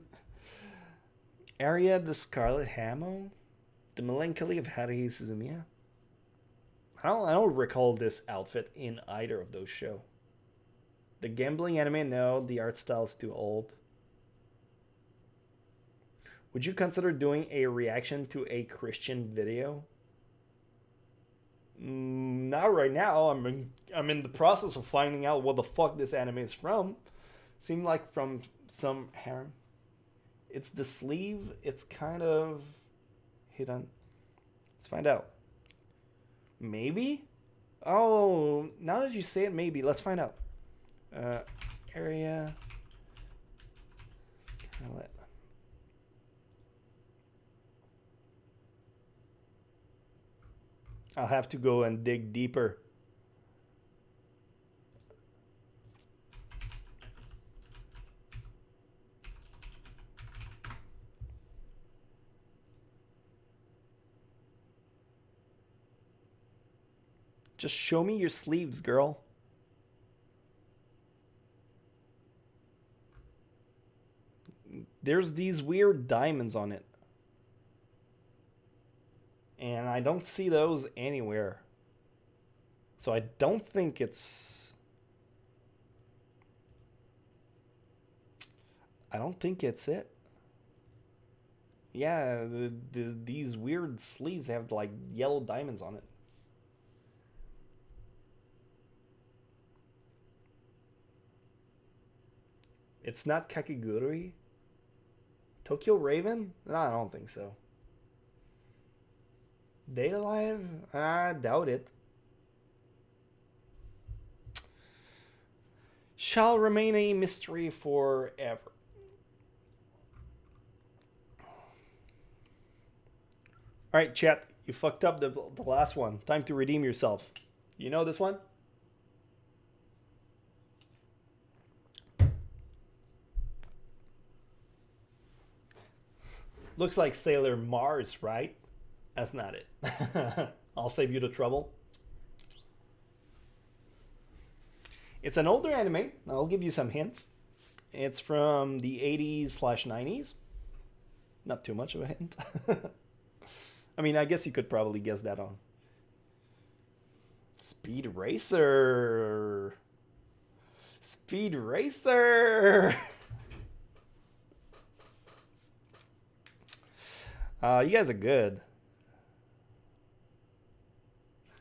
[SPEAKER 1] Aria the Scarlet Hamo? The Melancholy of Haruhi Suzumiya? I don't recall this outfit in either of those shows. The gambling anime, no, the art style is too old. Would you consider doing a reaction to a Christian video? Not right now. I'm in the process of finding out what the fuck this anime is from. Seemed like from some harem. It's the sleeve. It's kind of hidden. Let's find out. Maybe? Oh, now that you say it, maybe. Let's find out. Area. Scarlet. I'll have to go and dig deeper. Just show me your sleeves, girl. There's these weird diamonds on it. And I don't see those anywhere. So I don't think it's... I don't think it's it. Yeah, these weird sleeves have like yellow diamonds on it. It's not Khaki Guru? Tokyo Raven? No, I don't think so. Data Live? I doubt it. Shall remain a mystery forever. Alright, chat. You fucked up the last one. Time to redeem yourself. You know this one? Looks like Sailor Mars, right? That's not it. I'll save you the trouble. It's an older anime. I'll give you some hints. It's from the 80s/90s. Not too much of a hint. I mean, I guess you could probably guess that on. Speed Racer. Speed Racer. You guys are good.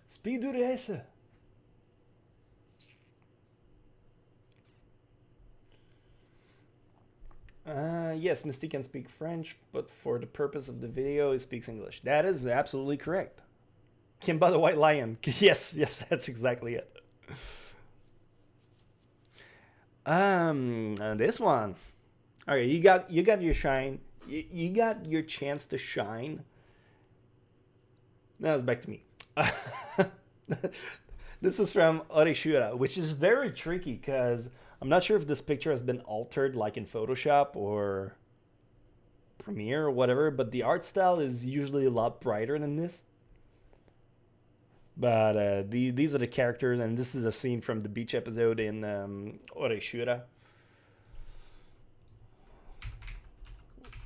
[SPEAKER 1] Speed Racer. Yes, Mystique can speak French, but for the purpose of the video, he speaks English. That is absolutely correct. Kimba the White Lion. Yes, that's exactly it. This one. Okay, you got your shine. You got your chance to shine. Now it's back to me. This is from Oreshura, which is very tricky because I'm not sure if this picture has been altered like in Photoshop or Premiere or whatever, but the art style is usually a lot brighter than this. But these are the characters, and this is a scene from the beach episode in Oreshura,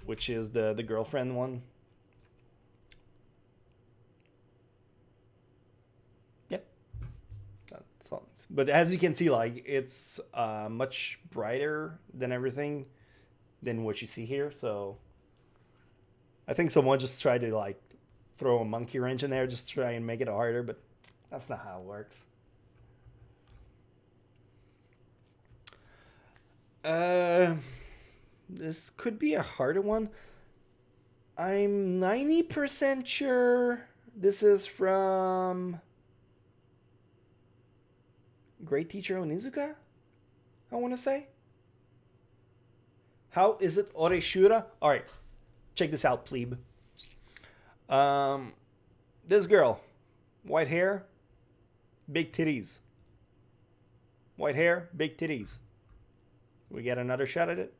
[SPEAKER 1] which is the girlfriend one. Yep. That's all. But as you can see, like, it's much brighter than everything than what you see here. So I think someone just tried to like throw a monkey wrench in there, just try and make it harder, but that's not how it works. This could be a harder one. I'm 90% sure this is from Great Teacher Onizuka, I want to say. How is it Oreshura? Alright, check this out, plebe. This girl, white hair, big titties. White hair, big titties. We get another shot at it?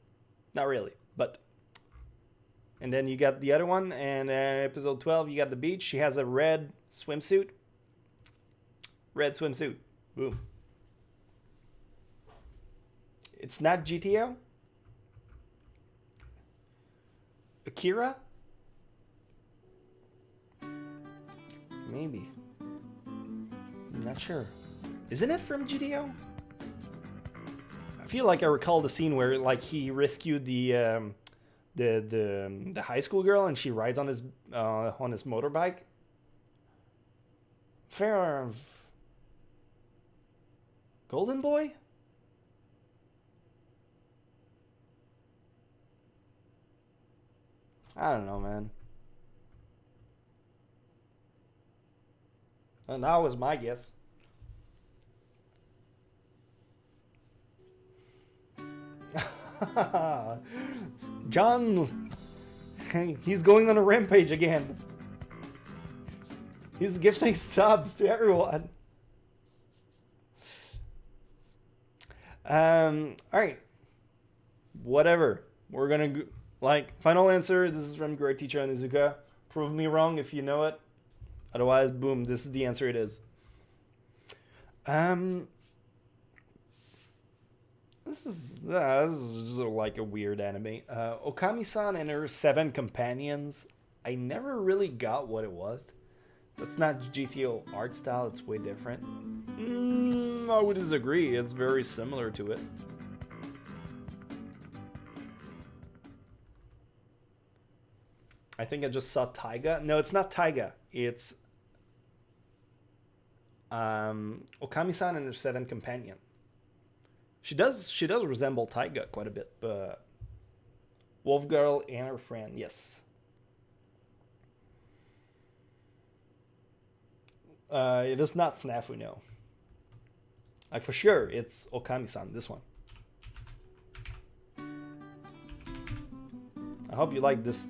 [SPEAKER 1] Not really, but. And then you got the other one, and episode 12, you got the beach. She has a red swimsuit. Red swimsuit. Boom. It's not GTO? Akira? Maybe. I'm not sure. Isn't it from GTO? I feel like I recall the scene where like he rescued the high school girl and she rides on his motorbike. Fair. Golden Boy? I don't know, man. And that was my guess. John, he's going on a rampage again. He's gifting subs to everyone. Alright. Whatever. We're gonna go, like, final answer. This is from Great Teacher Onizuka. Prove me wrong if you know it. Otherwise, boom, this is the answer it is. This is just like a weird anime. Okami-san and her 7 companions. I never really got what it was. That's not GTO art style. It's way different. I would disagree. It's very similar to it. I think I just saw Taiga. No, it's not Taiga. It's Okami-san and her 7 companion. She does resemble Taiga quite a bit, but Wolf Girl and her friend, yes. It is not Snafu, no. Like for sure, it's Okami-san, this one. I hope you like this.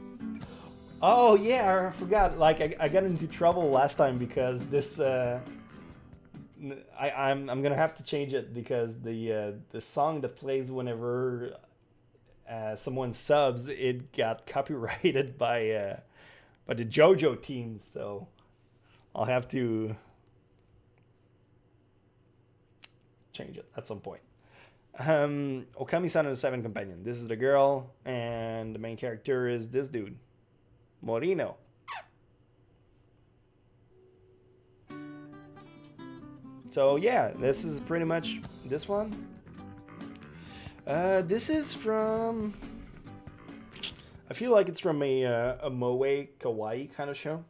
[SPEAKER 1] Oh yeah, I forgot. Like I got into trouble last time because this. I'm gonna have to change it because the song that plays whenever someone subs, it got copyrighted by the JoJo team, so I'll have to change it at some point. Okami-san and the 7 companion. This is the girl, and the main character is this dude, Morino. So yeah, this is pretty much this one. This is from, I feel like it's from a moe kawaii kind of show,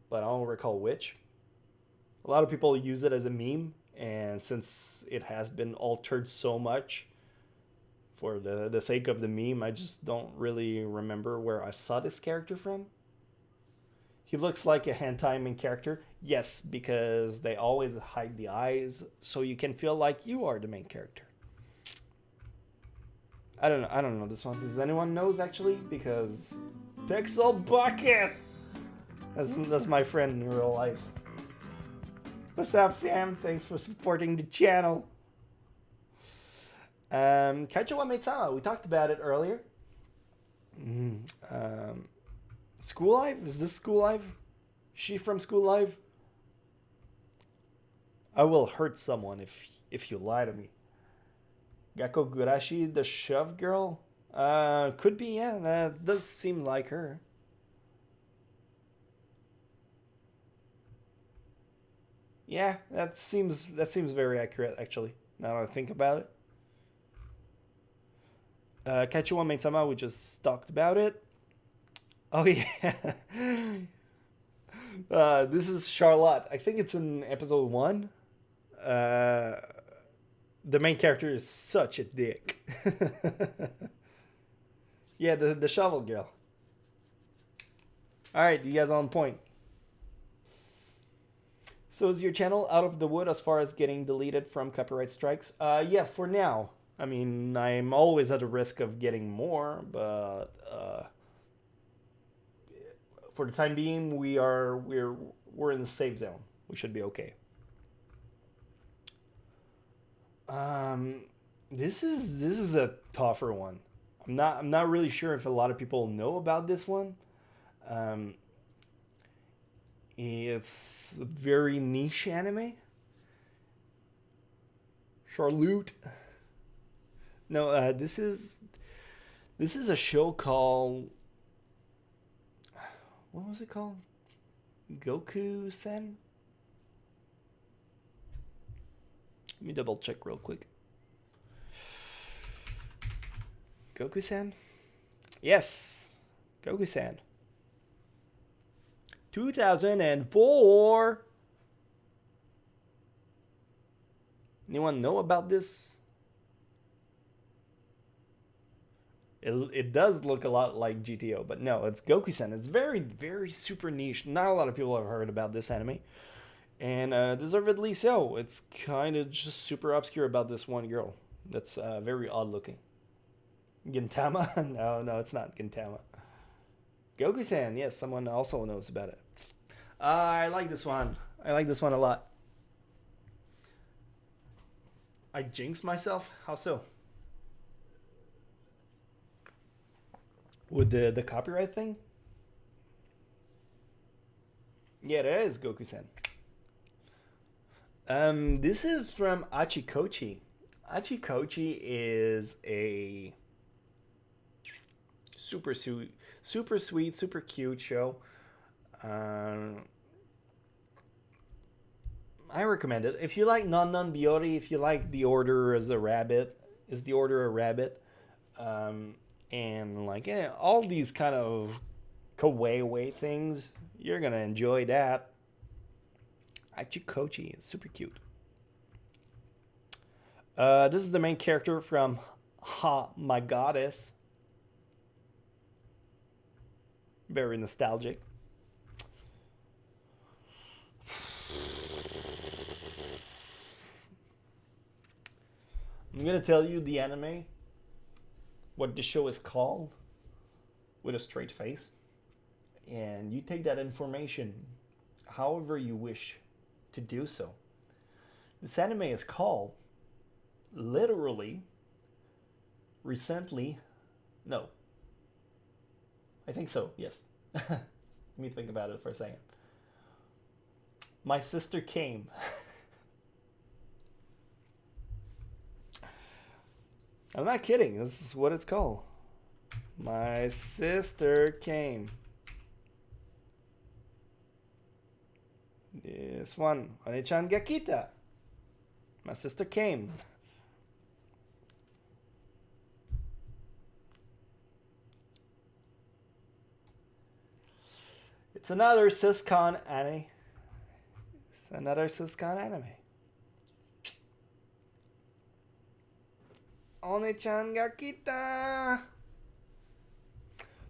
[SPEAKER 1] but I don't recall which. A lot of people use it as a meme, and since it has been altered so much for the sake of the meme, I just don't really remember where I saw this character from. He looks like a hentai main character. Yes, because they always hide the eyes, so you can feel like you are the main character. I don't know this one. Does anyone knows actually? Because Pixel Bucket! That's my friend in real life. What's up, Sam? Thanks for supporting the channel. Kaicho wa Maid-sama. We talked about it earlier. School Live? Is this School Live? She from School Live? I will hurt someone if you lie to me. Gakko Gurashi, the shove girl? Could be, yeah. That does seem like her. Yeah, that seems very accurate, actually, now that I think about it. Kaicho wa Maid-sama, we just talked about it. Oh, yeah. This is Charlotte. I think it's in episode 1. The main character is such a dick. Yeah, the shovel girl. Alright, you guys on point. So is your channel out of the wood as far as getting deleted from copyright strikes? Yeah, for now. I mean, I'm always at a risk of getting more, but for the time being, we're in the safe zone. We should be okay. This is a tougher one. I'm not really sure if a lot of people know about this one. It's a very niche anime. Charlotte. No, this is a show called, what was it called? Goku-sen? Let me double check real quick. Goku-san? Yes! Goku-san. 2004! Anyone know about this? It does look a lot like GTO, but no, it's Goku-san. It's very, very super niche. Not a lot of people have heard about this anime. And deservedly so. It's kind of just super obscure about this one girl. That's very odd looking. Gintama? No, it's not Gintama. Goku-san, yes, someone also knows about it. I like this one. I like this one a lot. I jinxed myself? How so? With the copyright thing? Yeah, it is Goku-san. This is from Achikochi. Achikochi is a super sweet, super cute show. I recommend it. If you like Non Biori, if you like The Order as a Rabbit, is The Order a Rabbit? And like all these kind of kawaii things, you're gonna enjoy that. Achikochi is super cute. This is the main character from Ha, My Goddess. Very nostalgic. I'm gonna tell you the anime, what the show is called, with a straight face, and you take that information however you wish to do so. This anime is called, literally, recently, no, I think so, yes. Let me think about it for a second. My Sister Came. I'm not kidding. This is what it's called. My Sister Came. This one. Oni-chan ga kita. My Sister Came. It's another siscon anime. It's another siscon anime. Oni-chan ga kita.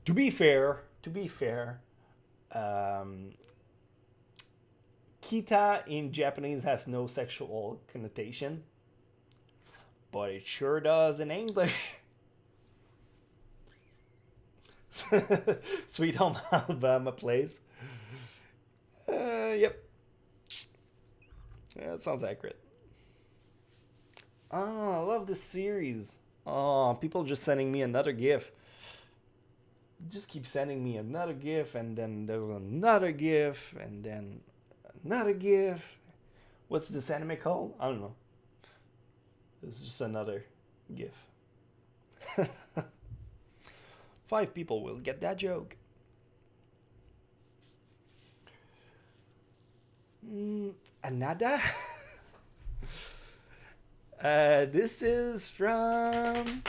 [SPEAKER 1] To be fair, kita in Japanese has no sexual connotation, but it sure does in English. Sweet Home Alabama plays. Yep. Yeah, that sounds accurate. Oh, I love this series. Oh, people just sending me another GIF. Just keep sending me another GIF, and then there's another GIF, and then another GIF. What's this anime called? I don't know. It's just another GIF. 5 people will get that joke. Anada? This is from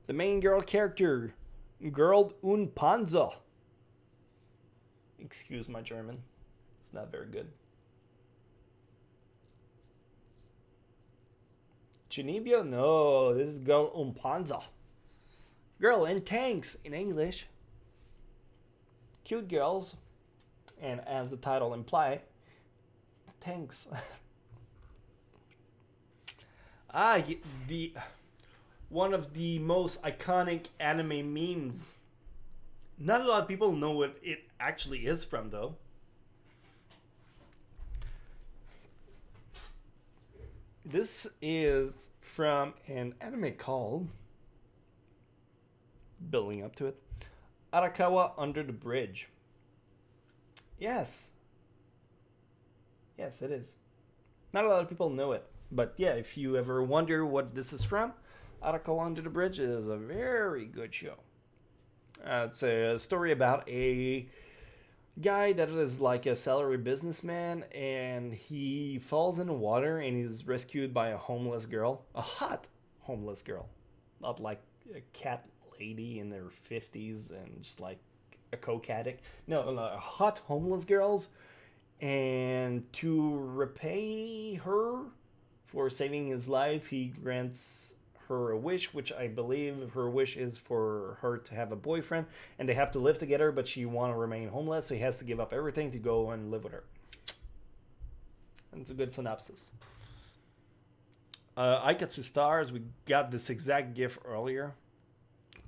[SPEAKER 1] the main girl character, Girl und Panzer. Excuse my German. It's not very good. Chuunibyou? No, this is Girl und Panzer. Girl in tanks in English. Cute girls. And as the title implies, tanks. One of the most iconic anime memes. Not a lot of people know what it actually is from, though. This is from an anime called, building up to it, Arakawa Under the Bridge. Yes. Yes, it is. Not a lot of people know it. But yeah, if you ever wonder what this is from, Arakawa Under the Bridge is a very good show. It's a story about a guy that is like a salary businessman, and he falls in the water and he's rescued by a homeless girl. A hot homeless girl. Not like a cat lady in their 50s and just like a coke addict. No, a hot homeless girls. And to repay her for saving his life, he grants her a wish, which I believe her wish is for her to have a boyfriend, and they have to live together, but she want to remain homeless, so he has to give up everything to go and live with her. And it's a good synopsis. Aikatsu Stars, we got this exact GIF earlier.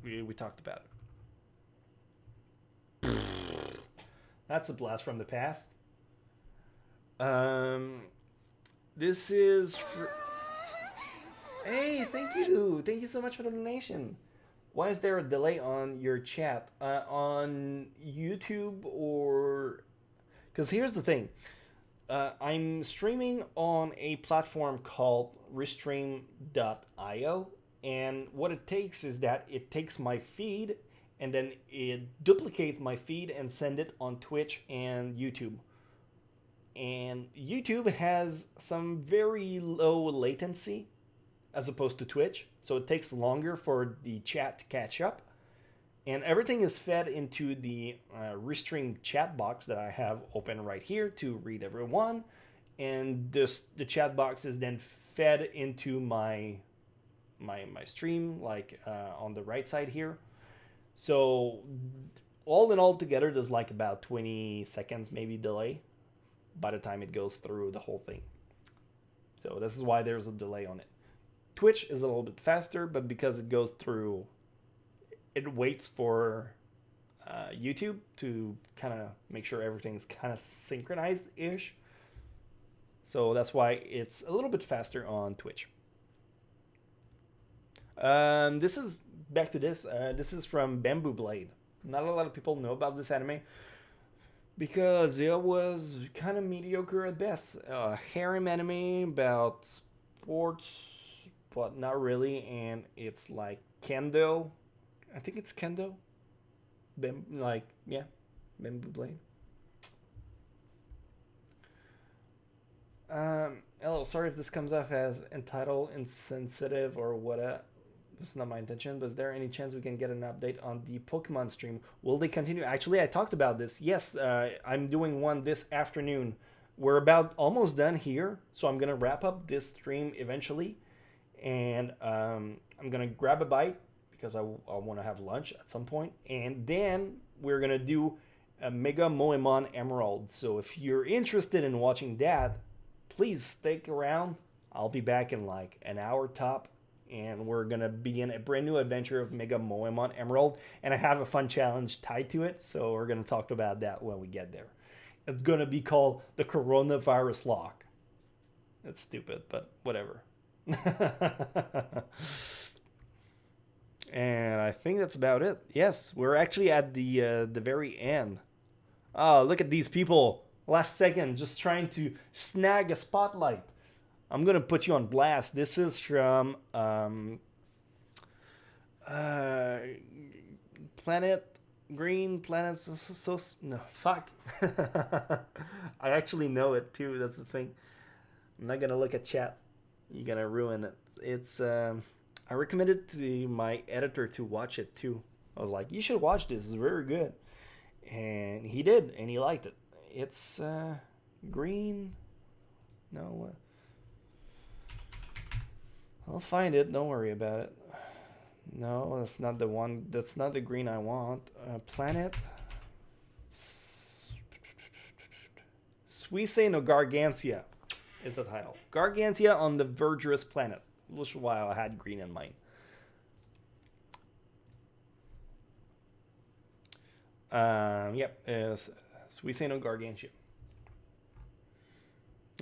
[SPEAKER 1] We talked about it. That's a blast from the past. This is... Hey, thank you. Thank you so much for the donation. Why is there a delay on your chat? On YouTube or... Because here's the thing. I'm streaming on a platform called Restream.io. And what it takes is that it takes my feed and then it duplicates my feed and send it on Twitch and YouTube. And YouTube has some very low latency as opposed to Twitch. So it takes longer for the chat to catch up. And everything is fed into the Restream chat box that I have open right here to read everyone. And the chat box is then fed into my stream, like on the right side here. So all in all together, there's like about 20 seconds maybe delay by the time it goes through the whole thing. So this is why there's a delay on it. Twitch is a little bit faster, but because it goes through, it waits for YouTube to kind of make sure everything's kind of synchronized-ish. So that's why it's a little bit faster on Twitch. This is, back to this, this is from Bamboo Blade. Not a lot of people know about this anime because it was kind of mediocre at best. Harem anime about sports, but not really, and it's like kendo. I think it's kendo. Bamboo Blade. Hello, sorry if this comes off as entitled, insensitive, or what. This is not my intention, but is there any chance we can get an update on the Pokemon stream? Will they continue? Actually, I talked about this. Yes, I'm doing one this afternoon. We're about almost done here, so I'm going to wrap up this stream eventually. And I'm going to grab a bite because I want to have lunch at some point. And then we're going to do a Mega Moemon Emerald. So if you're interested in watching that, please stick around. I'll be back in like an hour top. And we're going to begin a brand new adventure of Mega Moemon Emerald. And I have a fun challenge tied to it. So we're going to talk about that when we get there. It's going to be called the Coronavirus Lock. It's stupid, but whatever. And I think that's about it. Yes, we're actually at the very end. Oh, look at these people. Last second, just trying to snag a spotlight. I'm gonna put you on blast. This is from Planet Green Planet. No, fuck. I actually know it too. That's the thing. I'm not gonna look at chat. You're gonna ruin it. It's I recommended to my editor to watch it too. I was like, you should watch this. It's very good, and he did, and he liked it. It's green. No. I'll find it. Don't worry about it. No, that's not the one. That's not the green I want. Planet. Suisei no Gargantia is the title. Gargantia on the Verdurous Planet. Which is why I had green in mind. Yep. Suisei no Gargantia.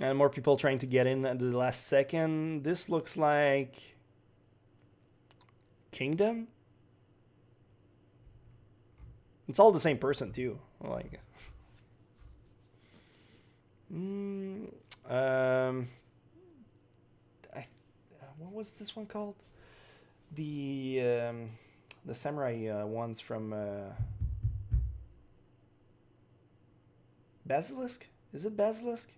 [SPEAKER 1] And more people trying to get in at the last second. This looks like Kingdom. It's all the same person too. Like, what was this one called? The samurai ones from Basilisk. Is it Basilisk?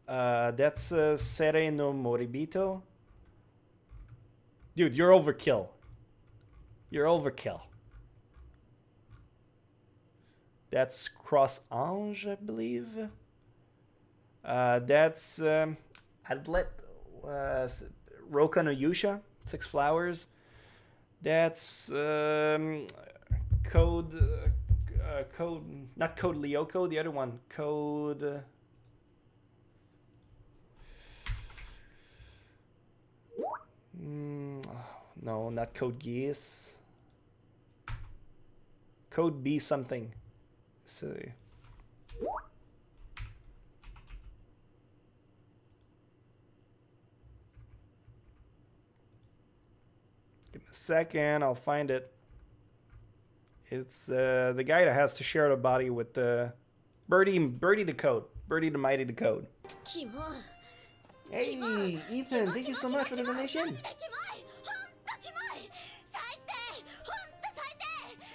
[SPEAKER 1] That's Sere no Moribito. Dude, you're overkill. You're overkill. That's Cross Ange, I believe. That's Adlet Roka no Yusha, 6 Flowers. That's Code, not Code Lyoko, the other one. Code... no, not Code Geass. Code B something. So, give me a second, I'll find it. It's the guy that has to share the body with the Birdie the Code. Birdie the Mighty the Code. Hey, Ethan, thank you so much for the donation.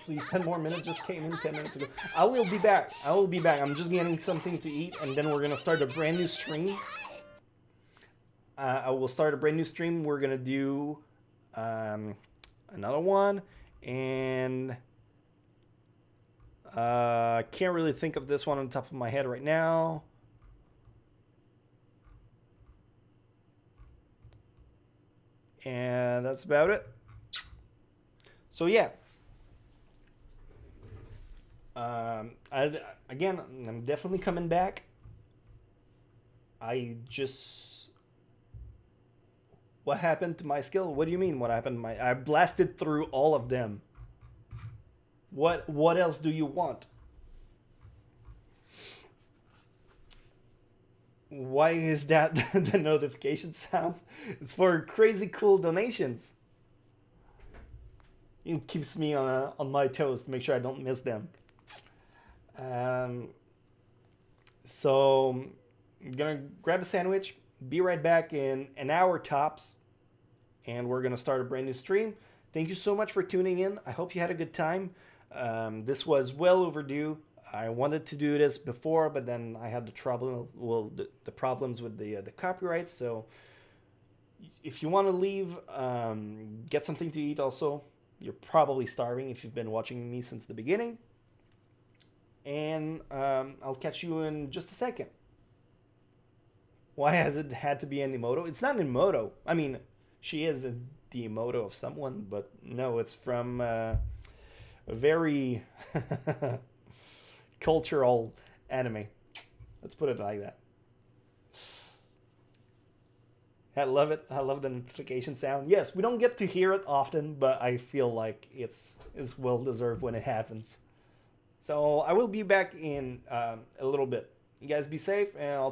[SPEAKER 1] Please, 10 more minutes just came in 10 minutes ago. I will be back. I will be back. I'm just getting something to eat, and then we're going to start a brand new stream. I will start a brand new stream. We're going to do another one, and I can't really think of this one on the top of my head right now. And that's about it. So yeah. I'm definitely coming back. What happened to my skill? What do you mean? What happened to my? I blasted through all of them. What else do you want? Why is that the notification sounds? It's for crazy cool donations. It keeps me on my toes to make sure I don't miss them. So I'm gonna grab a sandwich, be right back in an hour tops, and we're gonna start a brand new stream. Thank you so much for tuning in. I hope you had a good time. This was well overdue. I wanted to do this before, but then I had the problems with the copyrights. So if you want to leave, get something to eat also. You're probably starving if you've been watching me since the beginning. And I'll catch you in just a second. Why has it had to be an emoto? It's not an emoto. I mean, she is the emoto of someone, but no, it's from a very cultural anime. Let's put it like that. I love it. I love the notification sound. Yes, we don't get to hear it often, but I feel like it's well deserved when it happens. So I will be back in a little bit. You guys be safe, and I'll